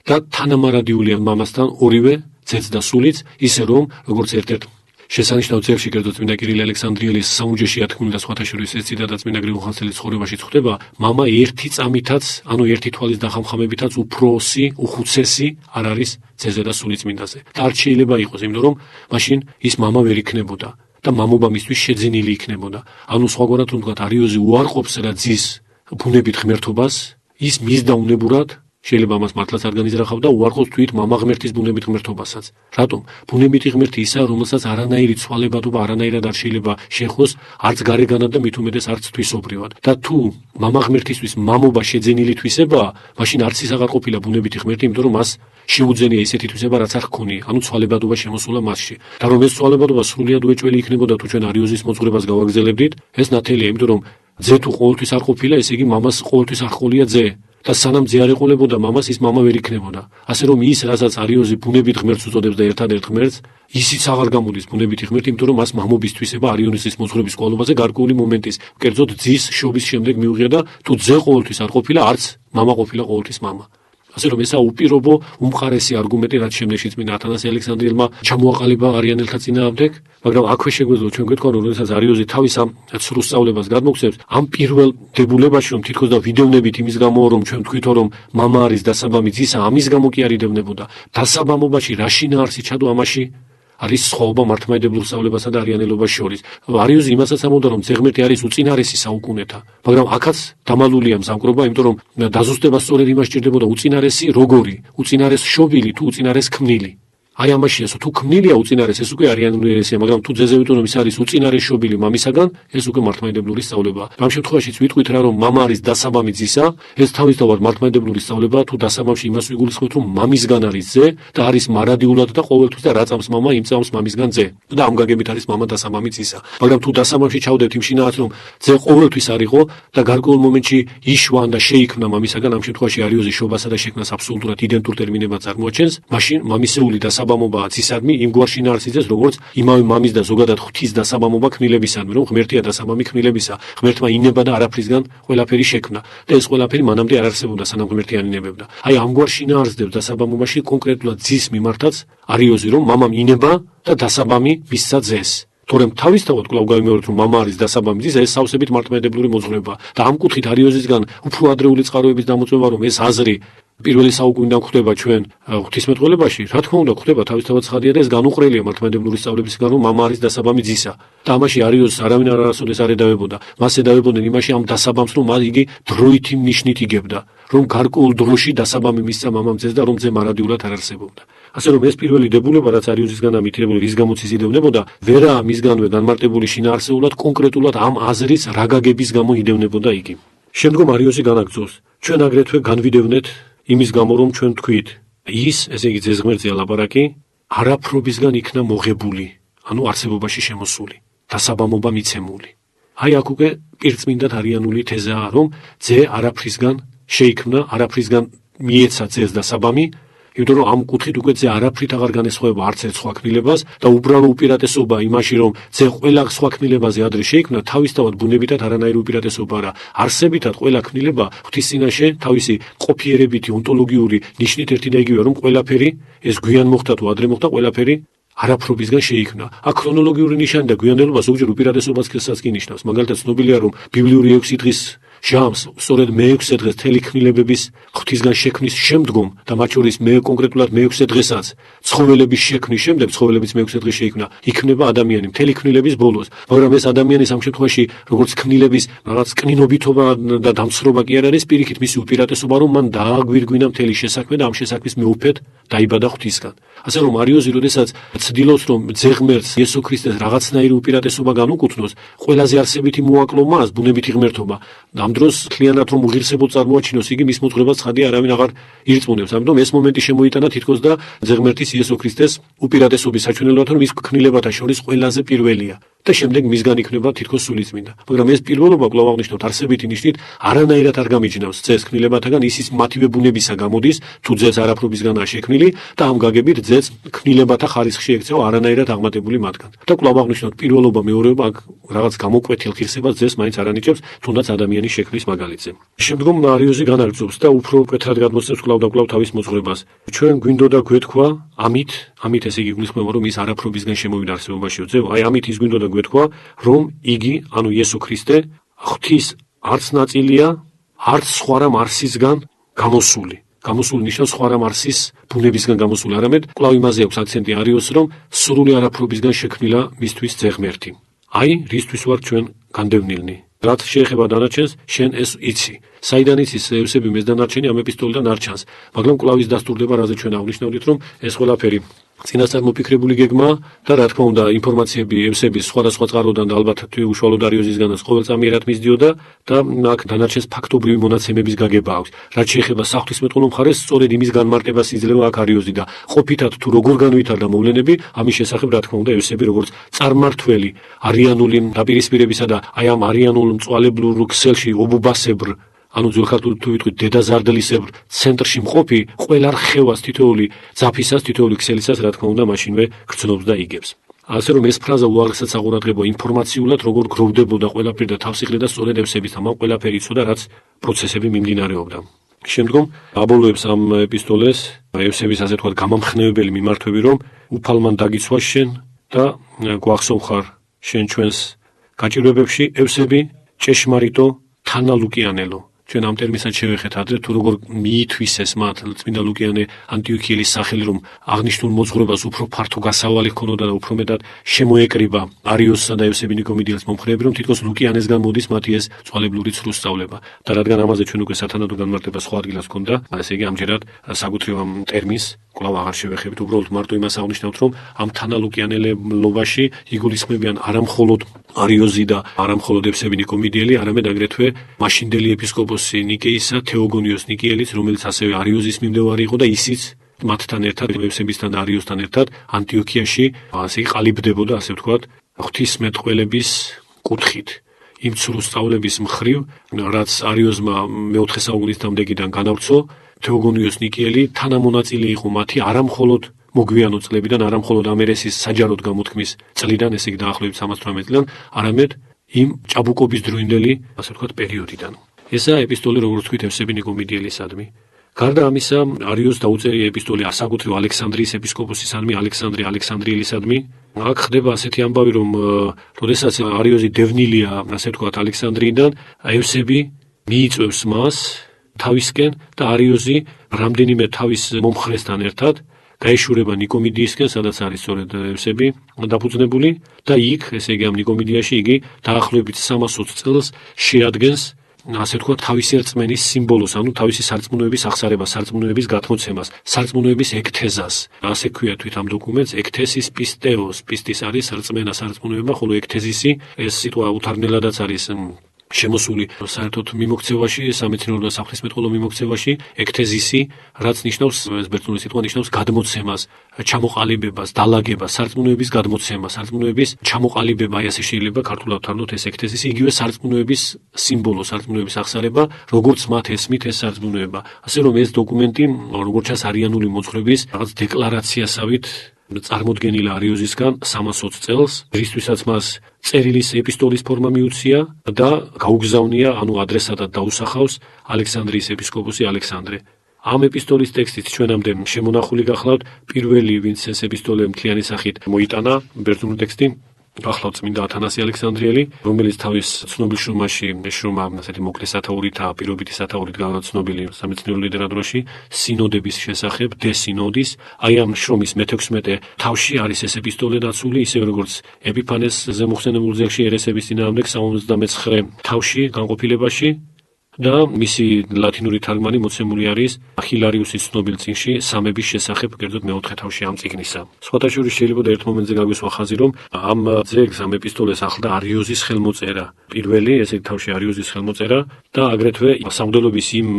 და თანამარადიულია მამასთან ორივე ძეც და სულიც, ისე რომ როგორც ერთ-ერთ შესანიშნავ ძეგლში კერძო წმინდა კირილე ალექსანდრიელის საუნჯეში ათქმული და სხვათა შორის ეს ციტატა წმინდა გრიგოლ ხანძთელის ცხოვრებაში ხვდება, მამა ერთი წამითაც, ანუ ერთი თვალის დახამხამებითაც უფროსი, უხუცესი არ არის ძეზე და სულიწმინდაზე. და არ შეიძლება იყოს, იმიტომ რომ მაშინ ის მამა ვერ იქნებოდა და მამობა მისთვის შეძენილი იქნებოდა. ანუ სხვაგვარად რომ ვთქვათ, არიოზი უარყოფს რა ძის ბუნებით ღმერთობას, ის მისდა უნებურად შეიძლება მას მართლაც არ განიზრახავდა, უარყოფს თვით მამა ღმერთის ბუნებით ღმერთობასაც. რატომ? ბუნებითი ღმერთი ისაა, რომელსაც არანაირი ცვალებადობა არანაირად არ შეიძლება შეხვოს, არც გარეგანად და მით უმეტეს არც თვისობრივად. და თუ მამა ღმერთისთვის მამობა შეძენილი თვისებაა, მაშინ არც ის აღარ ყოფილა ბუნებითი ღმერთი, იმიტომ რომ მას შეუძენია ისეთი თვისება, რაც არ ჰქონია, ანუ ცვალებადობა შემოსულა მასში. და რომ ეს ცვალებადობა სრულიად უეჭველი იქნებოდა, თუ ჩვენ არიოზის მოძღვრებას გავაგრძელებდით, ეს ნათელია, იმიტომ რომ ძე თუ ყოველთვის არ ყოფილა, ესე იგი მამას ყოველთვის არ ჰყოლია ძე. და სანამ ძე არ ეყოლებოდა მამას, ის მამა ვერ იქნებოდა. ასე რომ ის, რასაც არიოზი ბუნებით ღმერთს უწოდებს და ერთადერთ ღმერთს, ისიც აღარ გამოდის ბუნებითი ღმერთი, იმიტომ რომ მას მამობისთვისება არიონის მოძღვრების ყოლობაზე გარკვეული მომენტის, კერძოდ ძის შობის შემდეგ მიუღია და თუ ძე ყოველთვის არ ყოფილა, არც მამა ყოფილა ყოველთვის მამა. ასე რომ ესა უპირობო უმყარესი არგუმენტი, რაც შემდეგში წმინდა ათანასე ალექსანდრიელმა ჩამოაყალიბა არიანელთა წინააღმდეგ, მაგრამ აქვე შეგვეძლო ჩვენ გვეთქვა, რომ როდესაც არიოზი თავის ამ ცრუ სწავლებას გადმოგვცემს, ამ პირველ დებულებაში, რომ თითქოს და ვიდევნებით იმის გამო, რომ ჩვენ თქვით, რომ მამა არის დასაბამი ძისა, ამის გამო კი არ იდევნებოდა. დასაბამობაში რა შინაარსი ჩადო ამაში? არის სხვაობა მართლმადიდებლურ სწავლებასა და არიანელობას შორის. არიოზი იმასაც ამბობდა, რომ ძე ღმერთი არის უწინარესი საუკუნეთა, მაგრამ აქაც დამალულია მზამკრობა, იმიტომ რომ დაზუსტება სწორედ იმას სჭირდებოდა, უწინარესი როგორი, უწინარეს შობილი თუ უწინარეს ქმნილი. აი ამაშია, თუ ქმნილია უწინარეს, ეს უკვე არიანული ერესია, მაგრამ თუ ძეზე ვიტყვით, რომ ის არის უწინარეს შობილი მამისაგან, ეს უკვე მართლმადიდებლური სწავლებაა. ამ შემთხვევაშიც ვიტყვით რა, რომ მამა არის დასაბამი ძისა, ეს თავისთავად მართლმადიდებლური სწავლებაა, თუ დასაბამში იმას ვიგულისხმევთ, რომ მამისგან არის ძე და არის მარადიულად და ყოველთვის და რა წამს მამა, იმ წამს მამისგან ძე. და ამ გაგებით არის მამა დასაბამი ძისა. მაგრამ თუ დასაბამში ჩავდებთ იმ შინაარსს, რომ ძე ყოველთვის არ იყო და გარკვეულ მომენტში იშვა და შეიქმნა მამისაგან, ამ შემთხვევაში არიოზი შობასა და შექმნას აბსოლუტურად იდენტურ ტერმინებად წარმოაჩენს, მაშინ მამისეული დასაბამობაა ძისადმი იმ გვარ შინაარსიძეს, როგორც იმავე მამის და ზოგადად ღვთის დასაბამობა ქმნილებისადმი, რომ ღმერთია დასაბამი ქმნილებისა, ღმერთმა ინება და არაფრისგან ყველაფერი შექმნა და ეს ყველაფერი მანამდე არ არსებობდა, სანამ ღმერთი არ ინებებდა. აი ამ გვარ შინაარსებს დასაბამობაში კონკრეტულად ძის მიმართაც არიოზი, რომ მამამ ინება და დასაბამი მისცა ძეს. თორემ თავისთავად კვლავ გავიმეორებთ, რომ მამა არის დასაბამი ძის, ეს სავსებით მართლმადიდებლური მოძღვრებაა და ამ კუთხით არიოზისგან უფრო ადრეული წყაროების დამოწმება, რომ ეს აზრი პირველი საუკუნიდან გვხვდება ჩვენ ღვთისმეტყველებაში, რა თქმა უნდა გვხვდება თავისთავად ცხადია და ეს განუყრელია მართლმადიდებლური სწავლებისგან, რომ მამა არის დასაბამი ძისა. და ამაში არიოზს არავინ არასოდეს არ ედავებოდა. მას ედავებოდნენ იმაში ამ დასაბამს, რომ იგი დროითი ნიშნით იგებდა, რომ გარკვეულ დროში დასაბამი მისცა მამამ ძეს და რომ ძე მარადიულად არ არსებობდა. ასე რომ ეს პირველი დებულება, რაც არიოზისგან ამითირებული, რის გამოც ის იდევნებოდა, ვერაა მისგანვე განმარტებული შინაარსეულად კონკრეტულად ამ აზრის რა გაგების გამო იდევნებოდა იგი. შემდგომ არიოზი განაგრძობს, ჩვენ აგრეთვე განვიდევნეთ იმის გამო, რომ ჩვენ თქვით, ის, ესე იგი ძეს ღმერთზეა ლაპარაკი, არაფრობისგან იქნა მოღებული, ანუ არსებობაში შემოსული, დასაბამობა მიცემული. აი აქ უკვე პირწმინდად არიანული თეზაა, რომ ძე არაფრისგან შეიქმნა, არაფრისგან მიეცა ძეს დასაბამი, იმიტომ რომ ამ კუთხით უკვე ძე არაფრით აღარ განესხვავება არც ერთ სხვა ქმნილებას და უბრალო უპირატესობა იმაში, რომ ძე ყველა სხვა ქმნილებაზე ადრე შეიქმნა, თავისთავად ბუნებითად არანაირი უპირატესობა არა. არსებითად ყველა ქმნილება ღვთის წინაშე თავისი ყოფიერებითი ონტოლოგიური ნიშნით ერთი და იგივეა, რომ ყველაფერი ეს გვიან მოხდა თუ ადრე მოხდა, ყველაფერი არაფრობისგან შეიქმნა. აქ ქრონოლოგიური ნიშანი და გვიანდელობა ზოგჯერ უპირატესობასაც კი ნიშნავს. მაგალითად ცნობილია, რომ ბიბლიური 6 დღის ჟამს სწორედ მე-6 დღეს მთელი ქმნილებების ღვთისგან შექმნის შემდგომ და მათ შორის კონკრეტულად მე-6 დღესაც ცხოველების შექმნის შემდეგ, ცხოველებიც მე-6 დღეს შეიქმნა, იქნება ადამიანი მთელი ქმნილების ბოლოს. მაგრამ ეს ადამიანი ამ შემთხვევაში როგორც ქმნილების რაღაც კნინობითობა და დამცრობა კი არ არის, პირიქით მისი უპირატესობა, რომ მან დააგვირგვინა მთელი შესაქმე და ამ შესაქმის მეუფედ დაიბადა ღვთისგან. ასე რომ არიოზი, როდესაც ცდილობს, რომ ძე ღმერთს იესო ქრისტეს რაღაცნაირი უპირატესობა განუკუთვნოს, ყველაზე არსებითი მოაკლო მას ბუნებითი ღმერთობა. ამ დროს მთლიანად რომ უღირსებოდ წარმოაჩინოს, იგი მის მოძღვრებას ცხადია არავინ აღარ ირწმუნებს. ამიტომ ეს მომენტი შემოიტანა თითქოს და ძე ღმერთის იესო ქრისტეს უპირატესობის საჩვენებლად, რომ ის ქმნილებათა შორის ყველაზე პირველია და შემდეგ მისგან იქნება თითქოს სულიწმინდა. მაგრამ ეს პირველობა კვლავ აღნიშნავთ არსებითი ნიშნით არანაირად არ გამიჯნავს ძეს ქმნილებათაგან, ისის მათივე ბუნებისა გამოდის, თუ ძეს არაფრობისგანაა შექმნილი და ამ გაგებით ძეს ქმნილებათა ხარისხში ექცევა არანაირად აღმატებული მათგან. და კვლავ აღნიშნავთ პირველობა, მეორეობა აქ რაღაც გამოკვეთილ ღირსებას ძეს მაინც არ ანიჭებს, თუნდაც ადამიანის შექმნის მაგალითზე. შემდგომ არიოზი განაგრძობს და უფრო მკვეთრად გადმოსცემს კვლავ და კვლავ თავის მოძღვრებას. ჩვენ გვინდოდა გვეთქვა ამით ესე იგი გულისხმობა, რომ ის არაფრობისგან შემოვიდა არსებობაშიო ძე, აი ამით ის გვინდოდა გვეთქვა, რომ იგი, ანუ იესო ქრისტე, ღვთის არც ნაწილია, არც სხვა რამ არსისგან გამოსული. გამოსული ნიშნავს სხვა რამ არსის ბუნებისგან გამოსული, არამედ კვლავ იმაზე აქვს აქცენტი არიოზს, რომ სრული არაფრობისგან შექმნილა მისთვის ძე ღმერთი. აი რისთვის ვარ ჩვენ განდევნილნი. რაც შეეხება დანარჩენს, შენ ეს იცი. საიდან იცის ევსები მესდანარჩენი ამ ეპისტოლიდან არ ჩანს, მაგრამ კვლავ ის დასტურდება, რაზე ჩვენ აღვნიშნავდით, რომ ეს ყველაფერი წინასწარ მოფიქრებული გეგმა და რა თქმა უნდა ინფორმაციები ევსების სხვადასხვა წყაროდან და ალბათ უშუალოდ არიოზისგანაც ყოველწამიერად მისდიოდა და აქ დანარჩენს ფაქტობრივი მონაცემების გაგება აქვს. რაც შეეხება საღვთისმეტყველო მხარეს, სწორედ იმის განმარტებას იძლევა აქ არიოზი და ყოფითად თუ როგორ განვითარდა მოვლენები, ამის შესახებ რა თქმა უნდა ევსები როგორც წარმართველი არიანული დაპირისპირებისა და აი ამ არიანულ მწვალებლურ ქსელში ობუბასებრ ანუ ძველ ქართულად თუ ვიტყვით დედაზარდლისებრ ცენტრში მყოფი ყველა რხევას თითოეული ძაფისას, თითოეული ქსელისას, რა თქმა უნდა, მაშინვე გრძნობს და იგებს. ასე რომ ეს ფრაზა უაღრესად საყურადღებო ინფორმაციულად როგორ გროვდებოდა ყველაფერი და თავს იხდიდა სწორედ ევსების ამ ყველაფერი იცოდა, რაც პროცესები მიმდინარეობდა. შემდგომ აბოლოებს ამ ეპისტოლეს ევსების ასე თქვა გამამხნევებელი მიმართვები, რომ უფალმან დაგიცვა შენ და გვახსოვხარ შენ ჩვენს გაჭირვებებში ევსები ჭეშმარიტო თანალუკიანელო. ჩვენ ამ ტერმინსაც შევეხეთ ადრე, თუ როგორ მიითვისეს მათ წმინდა ლუკიანე ანტიოქიელის სახელი, რომ აღნიშნულ მოძღვრებას უფრო ფართო გასავალი ჰქონოდა და უფრო მეტად შემოეკრიბა არიოსსა და ევსები ნიკომიდიელს მომხრეები, რომ თითქოს ლუკიანესგან მოდის მათი ეს წვალებლური ცრუ სწავლება. და რადგან ამაზე ჩვენ უკვე სათანადო განმარტება სხვა ადგილას ჰქონდა, ესე იგი ამჯერად საკუთრივ ამ ტერმინს კვლავ აღარ შევეხებით, უბრალოდ მარტო იმას აღნიშნავთ, რომ ამ თანალუკიანელობაში იგულისხმებიან არა მხოლოდ არიოზი და არა მხოლოდ ევსები ნიკომიდიელი, არამედ აგრეთვე მაშინდელი ეპისკოპოსი ნიკეისა თეოგონიოს ნიკიელიც, რომელიც ასევე არიოზის მიმდევარი იყო და ისიც მათთან ერთად, ევსებისთან და არიოსთან ერთად ანტიოქიაში ასე ყალიბდებოდა, ასე ვთქვათ, ღვთისმეტყველების კუთხით. იმ ცრუ სწავლების მხრივ, რაც არიოზმა მეოთხე საუკუნის დამდეგიდან განავრცო, თეოგონიოს ნიკიელი თანამონაწილე იყო მათი არა მხოლოდ მოგვიანო წლებიდან, არა მხოლოდ ამერესის საჯაროდ გამოთქმის წლიდან, ესე იგი დაახლოებით 318 წლიდან, არამედ იმ ჭაბუკობის დროინდელი, ასე ვთქვათ, პერიოდიდან. ესაა ეპისტოლე, როგორც ვთქვით, ევსები ნიკომიდიელისადმი. გარდა ამისა, არიოს დაუწერია ეპისტოლე საკუთრივ ალექსანდრიის ეპისკოპოსისადმი, ალექსანდრე ალექსანდრიელისადმი. აქ ხდება ასეთი ამბავი, რომ როდესაც არიოზი დევნილია, ასე ვთქვათ, ალექსანდრიიდან, ევსები მიიწვევს მას თავისკენ და არიოზი რამდენიმე თავის მომხრესთან ერთად გაეშურება ნიკომიდიისკენ, სადაც არის სწორედ ევსები დაფუძნებული და იქ, ესე იგი ამ ნიკომიდიაში იგი დაახლოებით 320 წელს შეადგენს, ასე ვთქვათ, თავისი რწმენის სიმბოლოს, ანუ თავისი სარწმუნოების აღსარებას, სარწმუნოების გათმოცემას, სარწმუნოების ექთეზას. ასე ქვია თვით ამ დოკუმენტს ექთესის პისტეოს. პისტის არის რწმენა, სარწმუნოება, ხოლო ექთეზისი ეს სიტყვა უთარგმნელადაც არის შემოსული საერთოდ მიმოქცევაში, სამეცნიერო და საღვთისმეტყველო მიმოქცევაში, ექთეზისი, რაც ნიშნავს, ეს ბერძნული სიტყვა ნიშნავს გადმოცემას, ჩამოყალიბებას, დალაგებას, სარწმუნოების გადმოცემას, სარწმუნოების ჩამოყალიბება, აი ასე შეიძლება ქართულად ვთარგმნოთ ეს ექთეზისი, იგივე სარწმუნოების სიმბოლო, სარწმუნოების აღსარება, როგორც მათ ესმით ეს სარწმუნოება. ასე რომ ეს დოკუმენტი, როგორც ჩანს, არიანული მოძღვრების რაღაც დეკლარაციასავით წარმოდგენილა არიოზისგან 320 წელს, რისთვისაც მას წერილის ეპისტოლის ფორმა მიუცია და გაუგზავნია, ანუ ადრესატად დაუსახავს ალექსანდრიის ეპისკოპოსი ალექსანდრე. ამ ეპისტოლის ტექსტით ჩვენამდე შემონახული გახლავთ პირველი, ვინც ეს ეპისტოლე მთლიანი სახით მოიტანა, ბერძნული ტექსტი, გახლავთ წმინდა ათანასე ალექსანდრიელი, რომელიც თავის ცნობილ შრომაში, შრომა ასეთი მოკლე სათაურითაა, პირობითი სათაურით განაცნობილი სამეცნიერო ლიტერატურაში, სინოდების შესახებ, დე სინოდის, აი ამ შრომის მე-16 თავში არის ეს ეპისტოლე დაცული, ისევე როგორც ეპიფანეს ზემოხსენებულ ძეგლში ერესების წინააღმდეგ 79 თავში განყოფილებაში. და მისი ლათინური თარგმანი მოცემული არის ახილარიუსის ცნობილ წიგნში სამების შესახებ, კერძოდ მეოთხე თავში ამ წიგნისა. სხვათა შორის შეიძლება ერთ მომენტზე გაგვისვა ხაზი, რომ ამ ძეგლს, ამ ეპისტოლეს ახლდა არიოზის ხელმოწერა. პირველი, ესე თავში არიოზის ხელმოწერა და აგრეთვე სამღვდელობის იმ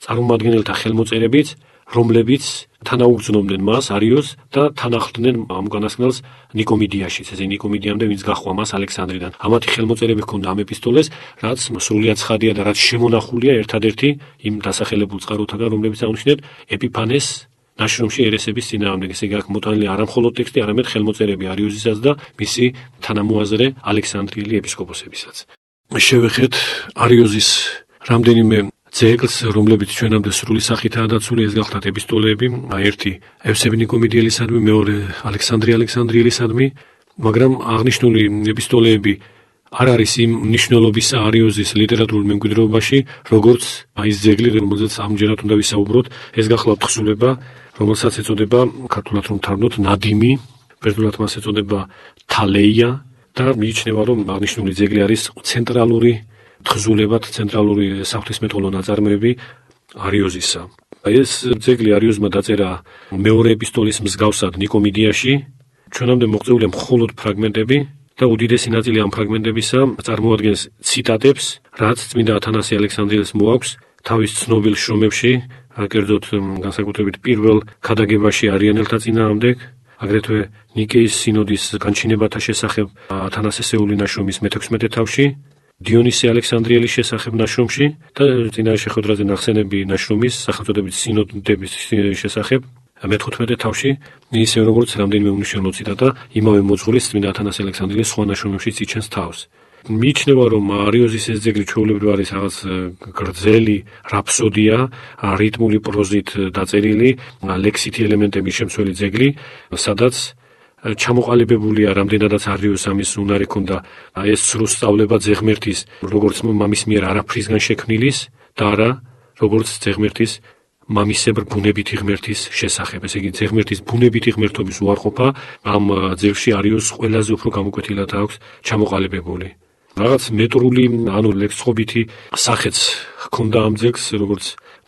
წარმომადგენელთა ხელმოწერებიც, რომლებიც თანაუგრძნობდნენ მას არიოს და თანახლდნენ ამ უკანასკნელს ნიკომიდიაში, ესე ნიკომიდიამდე, ვინც გაჰყვა მას ალექსანდრიდან. ამათი ხელმოწერები ჰქონდა ამ ეპისტოლეს, რაც სრულიად ცხადია და რაც შემონახულია ერთადერთი იმ დასახელებულ წყაროთაგან, რომლებიც აღნიშნეთ ეპიფანეს ნაშრომში ერესების წინააღმდეგ. ესე იგი აქ მოტანილი არა მხოლოდ ტექსტი, არამედ ხელმოწერები არიოზისაც და მისი თანამოაზრე ალექსანდრიელი ეპისკოპოსებისაც. შევეხეთ არიოზის რამდენიმე ძეგლს, რომლებიც ჩვენამდე სრული სახითაა დაცული, ეს გახლავთ ეპისტოლეები, ერთი ევსები ნიკომიდიელისადმი, მეორე ალექსანდრე ალექსანდრიელისადმი, მაგრამ აღნიშნული ეპისტოლეები არ არის იმ მნიშვნელობისა არიოზის ლიტერატურულ მემკვიდრეობაში, როგორც ის ძეგლი, რომელზეც ამჯერად უნდა ვისაუბროთ, ეს გახლავთ თხზულება, რომელსაც ეწოდება ქართულად რომ ვთარგმნოთ ნადიმი, ბერძნულად მას ეწოდება თალეია და მიიჩნევა, რომ აღნიშნული ძეგლი არის ცენტრალური თხზულებად, ცენტრალური საღვთისმეტყველო ნაწარმოები არიოზისა. ეს ძეგლი არიოზმა დაწერა მეორე ეპისტოლის მსგავსად ნიკომიდიაში, ჩვენამდე მოღწეულია მხოლოდ ფრაგმენტები და უდიდესი ნაწილი ამ ფრაგმენტებისა წარმოადგენს ციტატებს, რაც წმინდა ათანასე ალექსანდრიელს მოაქვს თავის ცნობილ შრომებში, კერძოდ განსაკუთრებით პირველ ქადაგებაში არიანელთა წინააღმდეგ, აგრეთვე ნიკეის სინოდის განჩინებათა შესახებ ათანასე სეულინა შრომის მე-16 თავში დიონისე ალექსანდრიელის შესახებ ნაშრომში და წინა შეხვედრაზე ნახსენები ნაშრომის სახელწოდებით სინოდების შესახებ მე-15 თავში ისე როგორც რამდენიმე უნიშნელო ციტატა იმავე მოძღვრის წმინდა ათანასე ალექსანდრიელის სხვა ნაშრომებშიც იჩენს თავს. მიიჩნევა, რომ არიოზის ეს ძეგლი ჩვეულებრივ არის რაღაც გრძელი რაფსოდია, რიტმული პროზით დაწერილი, ლექსითი ელემენტების შემცველი ძეგლი, სადაც ჩამოყალიბებულია რამდენადაც არიოზს ამის უნარი ჰქონდა ეს სრულ სწავლება ძეღმერთის, როგორც მამის მიერ არაფრისგან შექმნილის და არა როგორც ძეღმერთის მამისებრ ბუნებითი ღმერთის შესახებ. ესე იგი, ძეღმერთის ბუნებითი ღმერთობის უარყოფა ამ ძეგლში არიოზს ყველაზე უფრო გამოკვეთილად აქვს ჩამოყალიბებული. რაღაც მეტრული, ანუ ლექსხოვითი სახეც ჰქონდა ამ ძეგლს, როგორც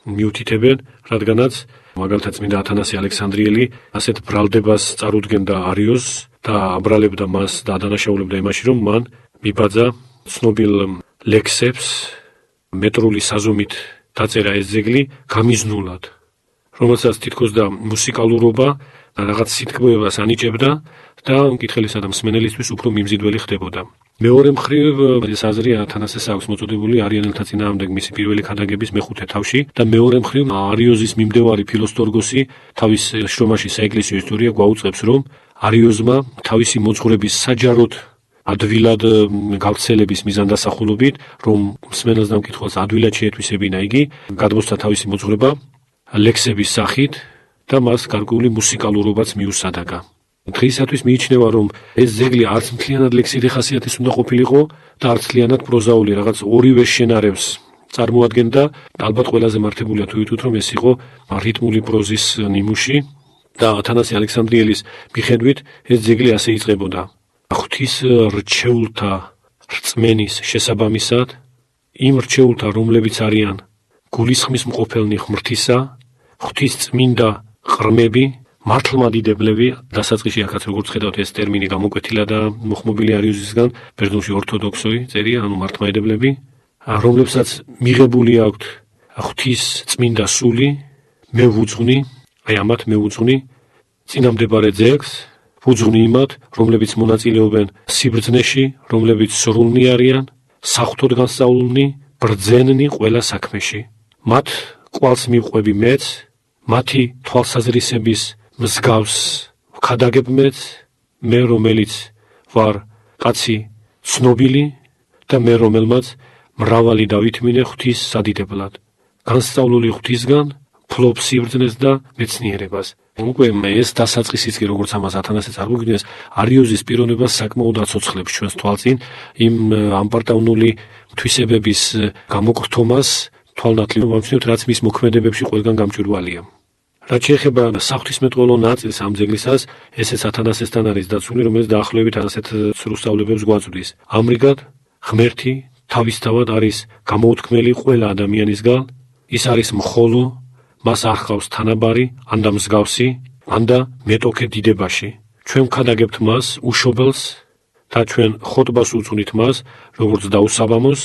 მიუთითებენ, რადგანაც მაგალითად წმინდა ათანასე ალექსანდრიელი ასეთ ბრალდებას წარუდგენდა არიოზს და აბრალებდა მას და ადანაშაულებდა იმაში, რომ მან მიბაძა ცნობილ ლექსებს მეტრული საზომით დაწერა ეს ძეგლი გამიზნულად, რომელსაც თითქოს და მუსიკალურობა რაღაც სიტყვებას ანიჭებდა და მკითხელისა და მსმენელისთვის უფრო მიმზიდველი ხდებოდა. მეორე მხრივ ეს აზრი ათანასეს აქვს მოწოდებული არიანელთა წინააღმდეგ მისი პირველი ქადაგების მე-5 თავში და მეორე მხრივ არიოზის მიმდევარი ფილოსტორგოსი თავის შრომაში საეკლესიო ისტორია გვაუწყებს, რომ არიოზმა თავისი მოძღვრების საჯაროდ ადვილად გავრცელების მიზანდასახულობით, რომ მსმენელს და მკითხველს ადვილად შეეთვისებინა იგი, გადმოსცა თავისი მოძღვრება ლექსების სახით და მას გარკვეული მუსიკალურობაც მიუსადაგა. დღეისათვის მიიჩნევა, რომ ეს ძეგლი არც მთლიანად ლექსითი ხასიათის უნდა ყოფილიყო და არც მთლიანად პროზაული, რაღაც ორივე შენარევს წარმოადგენდა. ალბათ ყველაზე მართებულია თუ ითვლით, რომ ეს იყო რიტმული პროზის ნიმუში და ათანასე ალექსანდრიელის მიხედვით ეს ძეგლი ასე იწყებოდა. ღვთის რჩეულთა რწმენის შესაბამისად, იმ რჩეულთა, რომლებიც არიან გულისხმის მყოფელნი ღმრთისა, ღვთის წმინდა ყრმები, მართლმადიდებლები, დასაწყისში აქაც როგორც ხედავთ ეს ტერმინი გამოკვეთილადაა მოხმობილი არიოზისგან, ბერძნულში ორთოდოქსოი წერია, ანუ მართლმადიდებლები, რომლებსაც მიღებული აქვთ ღვთის წმინდა სული, მე ვუძღვნი, აი ამათ მე ვუძღვნი წინამდებარე ძეგლს, ვუძღვნი იმათ, რომლებიც მონაწილეობენ სიბრძნეში, რომლებიც სრულნი არიან, საღვთოდ განსწავლულნი, ბრძენნი ყველა საქმეში. მათ კვალს მივყვები მეც, მათი თვალსაზრისების მსგავს ვქადაგებ მეც, მე რომელიც ვარ კაცი ცნობილი და მე რომელმაც მრავალი დავითმინე ღვთის სადიდებლად. განსწავლული ღვთისგან ფლობ სიბრძნეს და მეცნიერებას. უკვე ეს დასაწყისიც კი როგორც ამას ათანასე წარმოგვიდგენს, არიოზის პიროვნებას საკმაოდ აცოცხლებს ჩვენს თვალწინ იმ ამპარტავნული თვისებების გამოკრთომას თვალნათლივ ვამჩნევთ, რაც მის მოქმედებებში ყველგან გამჭვირვალეა. რაც შეეხება საღვთისმეტყველო ნაწილს ამ ძეგლისას, ესეც ათანასესთან არის დაცული, რომელიც დაახლოებით ასეთ სრულ სწავლებებს გვაწვდის. ამრიგად, ღმერთი თავისთავად არის გამოუთქმელი ყველა ადამიანისგან, ის არის მხოლო, მას არ ჰყავს თანაბარი, ანდა მსგავსი, ანდა მეტოქე დიდებაში. ჩვენ ვქადაგებთ მას უშობელს და ჩვენ ხოტბას უძღვნით მას, როგორც დაუსაბამოს,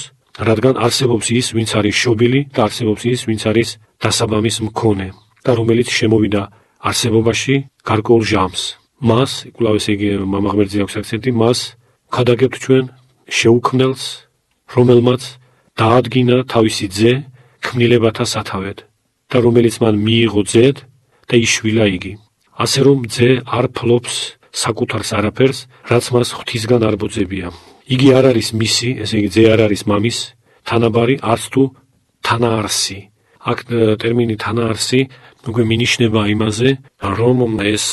რადგან არსებობს ის, ვინც არის შობილი და არსებობს ის, ვინც არის დასაბამის მქონე და რომელიც შემოვიდა არსებობაში გარკვეულ ჟამს. მას, კვლავ ესე იგი მამა ღმერთზე აქვს აქცენტი, მას ვქადაგებთ ჩვენ შეუქმნელს, რომელმაც დაადგინა თავისი ძე ქმნილებათა სათავედ და რომელიც მან მიიღო ძედ და იშვილა იგი. ასე რომ ძე არ ფლობს საკუთარს არაფერს, რაც მას ღვთისგან არ ბოძებია. იგი არ არის მისი, ესე იგი ძე არ არის მამის თანაბარი, არც თუ თანაარსი. აქ ტერმინი თანაარსი უკვე მინიშნება იმაზე, რომ ეს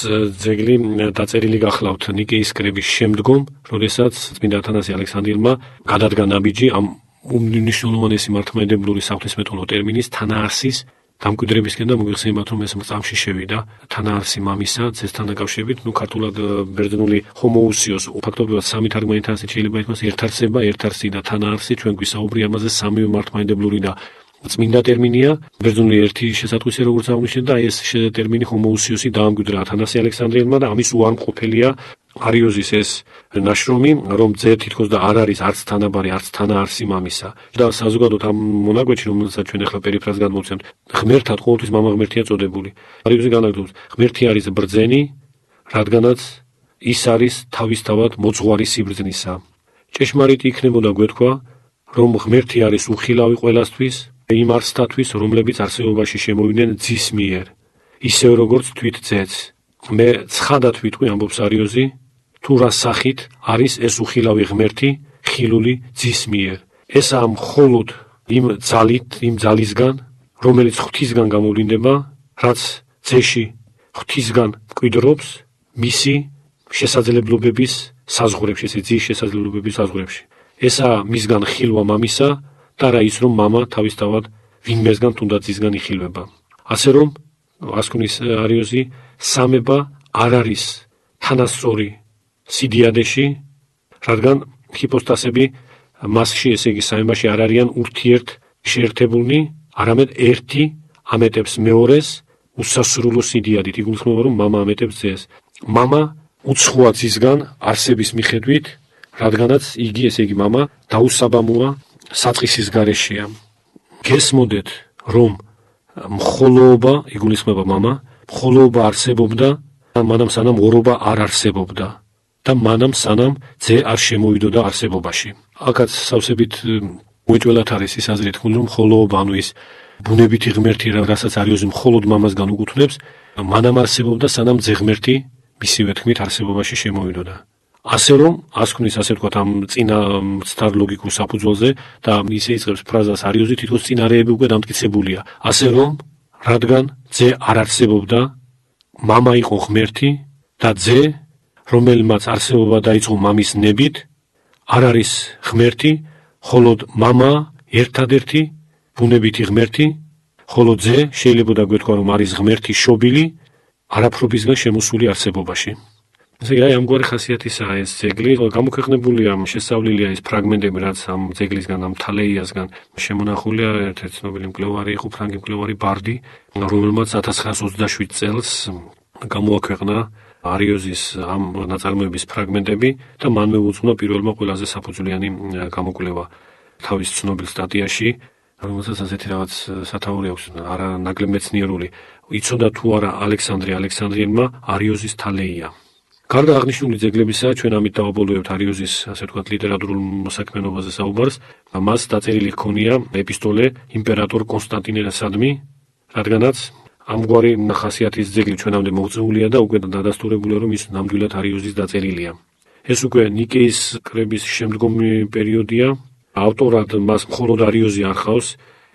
ძეგლი დაწერილი გახლავთ ნიკეის კრების შემდგომ, როდესაც წმინდა ათანასე ალექსანდრიელმა გადადგა ნაბიჯი ამ უმნიშვნელოვანესი მართლმადიდებლური საღვთისმეტყველო ტერმინის თანაარსის დამკვიდრებისკენ და მოიხსენებათ, რომ ეს მრწამსში შევიდა თანაარსი მამისა ძესთან დაკავშირებით, ქართულად ბერძნული ჰომოუსიოს ფაქტობრივად სამი თარგმანით ასეთ შეიძლება ითქვას ერთარსება, ერთარსი და თანაარსი, ჩვენ გვისაუბრი ამაზე სამივე მართლმადიდებლური და წმინდა ტერმინია, ბერძნული ერთი შესატყვისი როგორც აღნიშნეთ და ეს ტერმინი ჰომოუსიოსი დაამკვიდრა ათანასე ალექსანდრიელმა და ამის უარმყოფელია არიოზის ეს ნაშრომი, რომ ძე თითქოს და არ არის არც თანაბარი, არც თანაარსი მამისა. და საზოგადოდ ამ მონაკვეთში, რომელსაც ჩვენ ახლა პერიფრას გადმოვცემთ, ღმერთად ყოველთვის მამა ღმერთია წოდებული. არიოზი განაგრძობს, ღმერთი არის ბრძენი, რადგანაც ის არის თავისთავად მოძღვარი სიბრძნისა. ჭეშმარიტი იქნებოდა გვეთქვა, რომ ღმერთი არის უხილავი ყველასთვის, იმ არსთათვის, რომლებიც არსებობაში შემოვიდნენ ძის მიერ, ისევ როგორც თვით ძეც. მე ცხადად ვიტყვი, ამბობს არიოზი, თუ რა სახით არის ეს უხილავი ღმერთი ხილული ძის მიერ. ესაა მხოლოდ იმ ძალისგან, რომელიც ღვთისგან გამოვლინდება, რაც ძეში ღვთისგან მკვიდრობს მისი შესაძლებლობების საზღვრებში, ძის შესაძლებლობების საზღვრებში. ესაა მისგან ხილვა მამისა და რა ის, რომ მამა თავისთავად ვინმესგან თუნდაც ძისგან იხილვება. ასე რომ, ასკვნის არიოზი, სამება არ არის თანასწორი სიდიადეში, რადგან ჰიპოსტასები მასში, ესე იგი სამებაში არ არიან ურთიერთ შეერთებულნი, არამედ ერთი ამეტებს მეორეს უსასრულო სიდიადით. იგულისხმება, რომ მამა ამეტებს ძეს. მამა უცხოა ძისგან არსების მიხედვით, რადგანაც იგი, ესე იგი მამა, დაუსაბამოა საწყისის გარეშეა. გესმოდეთ, რომ მხოლოობა, იგულისხმება მამა, მხოლოობა არსებობდა და მანამ სანამ ორობა არ არსებობდა და მანამ სანამ ძე არ შემოვიდოდა არსებობაში. აქაც სავსებით მოიჭველად არის ის აზრი თქმული, რომ მხოლოობა, ანუ ის ბუნებითი ღმერთი, რასაც არიოზი მხოლოდ მამასგან უკუთვნებს, მანამ არსებობდა, სანამ ძე ღმერთი მისივე თქმით არსებობაში შემოვიდოდა. ასე რომ, ასკვნის, ასე ვთქვათ, ამ წინა მცდარ ლოგიკურ საფუძველზე და ისე იწყებს ფრაზას არიოზი, თითქოს წინარეები უკვე დამტკიცებულია. ასე რომ, რადგან ძე არ არსებობდა, მამა იყო ღმერთი და ძე, რომელმაც არსებობა დაიწყო მამის ნებით, არ არის ღმერთი, მხოლოდ მამა ერთადერთი ბუნებითი ღმერთი, ხოლო ძე შეიძლება გვეთქვა, რომ არის ღმერთი შობილი, არაფრობისგან შემოსული არსებობაში. ესე იგი, ამგვარი ხასიათისაა ეს ძეგლი. გამოქვეყნებულია, შესწავლილია ის ფრაგმენტები, რაც ამ ძეგლისგან, ამ თალეიასგან შემონახულია. ერთ-ერთი ცნობილი მკვლევარი იყო ფრანგი მკვლევარი ბარდი, რომელმაც 1927 წელს გამოაქვეყნა არიოზის ამ ნაწარმოების ფრაგმენტები და მანვე უძღვნა პირველმა ყველაზე საფუძვლიანი გამოკვლევა თავის ცნობილ სტატიაში, რომელსაც ასეთი რაღაც სათაური აქვს, არა ნაკლებ მეცნიერული. იცოდა თუ არა ალექსანდრე ალექსანდრიელმა არიოზის თალეია. გარდა აღნიშნული ძეგლებისა, ჩვენ ამით დავაბოლოებთ არიოზის, ასე ვთქვათ, ლიტერატურულ მოსაქმენობაზე საუბარს. მას დაწერილი ჰქონია ეპისტოლე იმპერატორ კონსტანტინესადმი, რადგანაც ამგვარი ხასიათის ძეგლი ჩვენამდე მოღწეულია და უკვე დადასტურებულია, რომ ის ნამდვილად არიოზის დაწერილია. ეს უკვე ნიკეის კრების შემდგომი პერიოდია. ავტორად მას მხოლოდ არიოზი არ ხავს,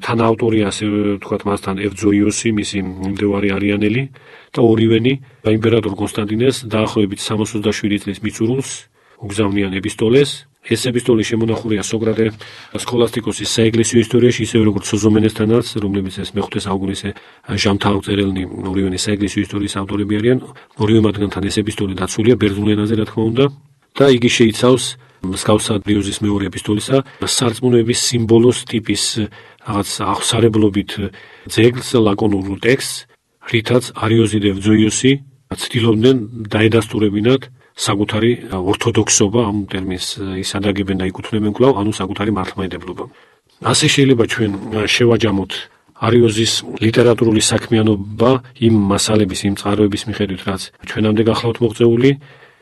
თანაავტორია, ასე ვთქვათ, მასთან ევძოიოსი, მისი მიმდევარი არიანელი და ორივენი იმპერატორ კონსტანტინეს დაახლოებით 67 წლის მიწურულს უგზავნიან ეპისტოლეს. ეს ეპისტოლე შემონახულია სოკრატე სქოლასტიკოსის საეკლესიო ისტორიაში, ისევე როგორც სოზომენესთანაც, რომლებიც ეს მეხუთე საუკუნეზე ჟამთაუწერელნი ორივენი საეკლესიო ისტორიის ავტორები არიან. ორივე მათგანთან ეს ეპისტოლე დაცულია ბერძნულ ენაზე, რა თქმა უნდა, და იგი შეიცავს მსგავსად არიოზის მეორე ეპისტოლისა სარწმუნოების სიმბოლოს ტიპის რაღაც აღსარებლობით ძეგლს, ლაკონურ ტექსტს, რითაც არიოზი და ევძოიოსი ცდილობდნენ დაედასტურებინათ საკუთარი ორთოდოქსობა, ამ ტერმინს ისადაგებენ და იკუთვნებენ კვლავ, ანუ საკუთარი მართლმადიდებლობა. ასე შეიძლება ჩვენ შევაჯამოთ არიოზის ლიტერატურული საქმიანობა იმ მასალების, იმ წყაროების მიხედვით, რაც ჩვენამდე გახლავთ მოღწეული.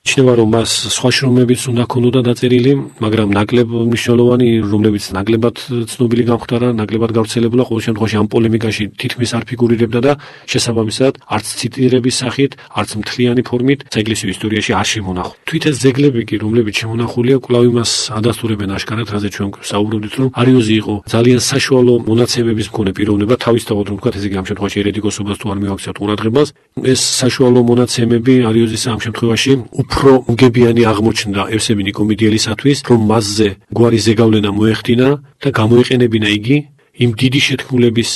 ჩნევა, რომ მას სხვა შრომებიც უნდა ქონოდა დაწერილი, მაგრამ ნაკლებ მნიშვნელოვანი, რომლებიც ნაკლებად ცნობილი გამხდარა, ნაკლებად გავრცელებულა, ყოველ შემთხვევაში ამ პოლემიკაში თითქმის არ ფიგურირებდა და შესაბამისად არც ციტირების სახით, არც მთლიანი ფორმით საეკლესიო ისტორიაში არ შემონახულ. თვით ეს ძეგლები კი, რომლებიც შემონახულია, კვლავ იმას ადასტურებენ აშკარად, რაზე ჩვენ საუბრობდით, რომ არიოზი იყო ძალიან საშუალო მონაცემების მქონე პიროვნება, თავისთავად რომ ვთქვათ, ესე იგი ამ შემთხვევაში ერეტიკოსობას თუ არ მივაქციოთ ყურადღებას, ეს საშუალო მონაცემები არიოზის ამ შემთხვევაში უფრო უგებიანი აღმოჩნდა ევსები ნიკომიდიელისათვის, რომ მასზე გვარი ზეგავლენა მოეხდინა და გამოიყენებინა იგი იმ დიდი შეთქმულების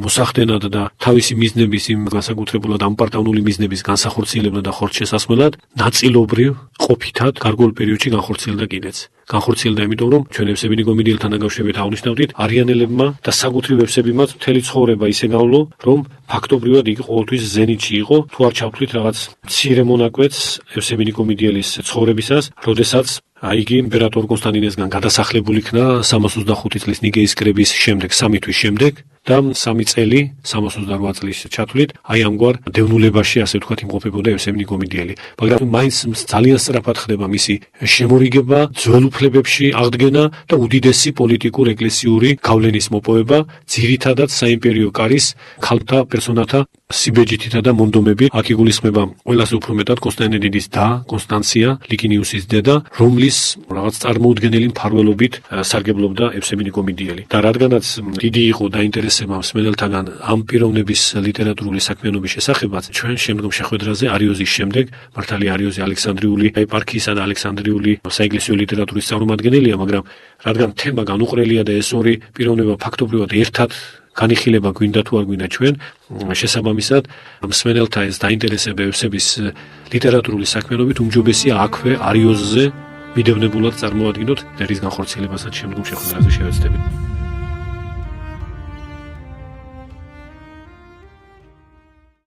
მოსახდენად და თავისი მიზნების, იმ განსაკუთრებულად ამპარტავნული მიზნების განსახორციელებლად და ხორცშესასმელად ნაწილობრივ ყოფითად გარკვეულ პერიოდში განხორციელდა კიდეც. განხორციელდა იმიტომ, რომ ჩვენ ევსები ნიკომიდიელთან დაკავშირებით აღნიშნავდით, არიანელებმა და საკუთრივ ევსებიმაც მთელი ცხოვრება ისე გავლო, რომ ფაქტობრივად იგი ყოველთვის ზენიტში იყო, თუ არ ჩავთვლით რაღაც მცირე მონაკვეთს ევსები ნიკომიდიელის ცხოვრებისას, როდესაც იგი იმპერატორ კონსტანტინესგან გადასახლებული იქნა 325 წლის ნიკეის კრების შემდეგ, 3 თვის შემდეგ და 3 წელი 328 წლის ჩათვლით, აი ამგვარ დევნულებაში, ასე ვთქვათ, იმყოფებოდა ევსები ნიკომიდიელი. მაგრამ მაინც ძალიან სწრაფად ხდება მისი შემორიგება, ძველ განცხლებებში აღდგენა და უდიდესი პოლიტიკურ ეკლესიური გავლენის მოპოვება, ძირითადად საიმპერიო კარის ქალთა პერსონათა სიბეჯითითა და მონდომებით. აქ იგულისხმება ყველაზე უფრო მეტად კონსტანტინე დიდის და კონსტანცია, ლიკინიუსის დედა, რომლის რაღაც წარმოუდგენელი მფარველობით სარგებლობდა ევსებინი კომიდიელი. და რადგანაც დიდი იყო დაინტერესება მსმენელთაგან ამ პიროვნების ლიტერატურული საქმიანობის შესახებაც, ჩვენ შემდგომ შეხვედრაზე არიოზის შემდეგ, მართალი არიოზი ალექსანდრიული ეპარქიისა და ალექსანდრიული საეკლესიო ლიტერატურის წარმომადგენელია, მაგრამ რადგან თემა განუყრელია და ეს ორი პიროვნება ფაქტობრივად ერთად განიხილება გვინდა თუ არ გვინდა ჩვენ, შესაბამისად მსმენელთა ეს დაინტერესება ევსების ლიტერატურული საქმიანობით უმჯობესია აქვე არიოზზე მიდევნებულად წარმოადგინოთ და რის განხორციელებასაც შემდგომ შეხვედრაზე შევეცდებით.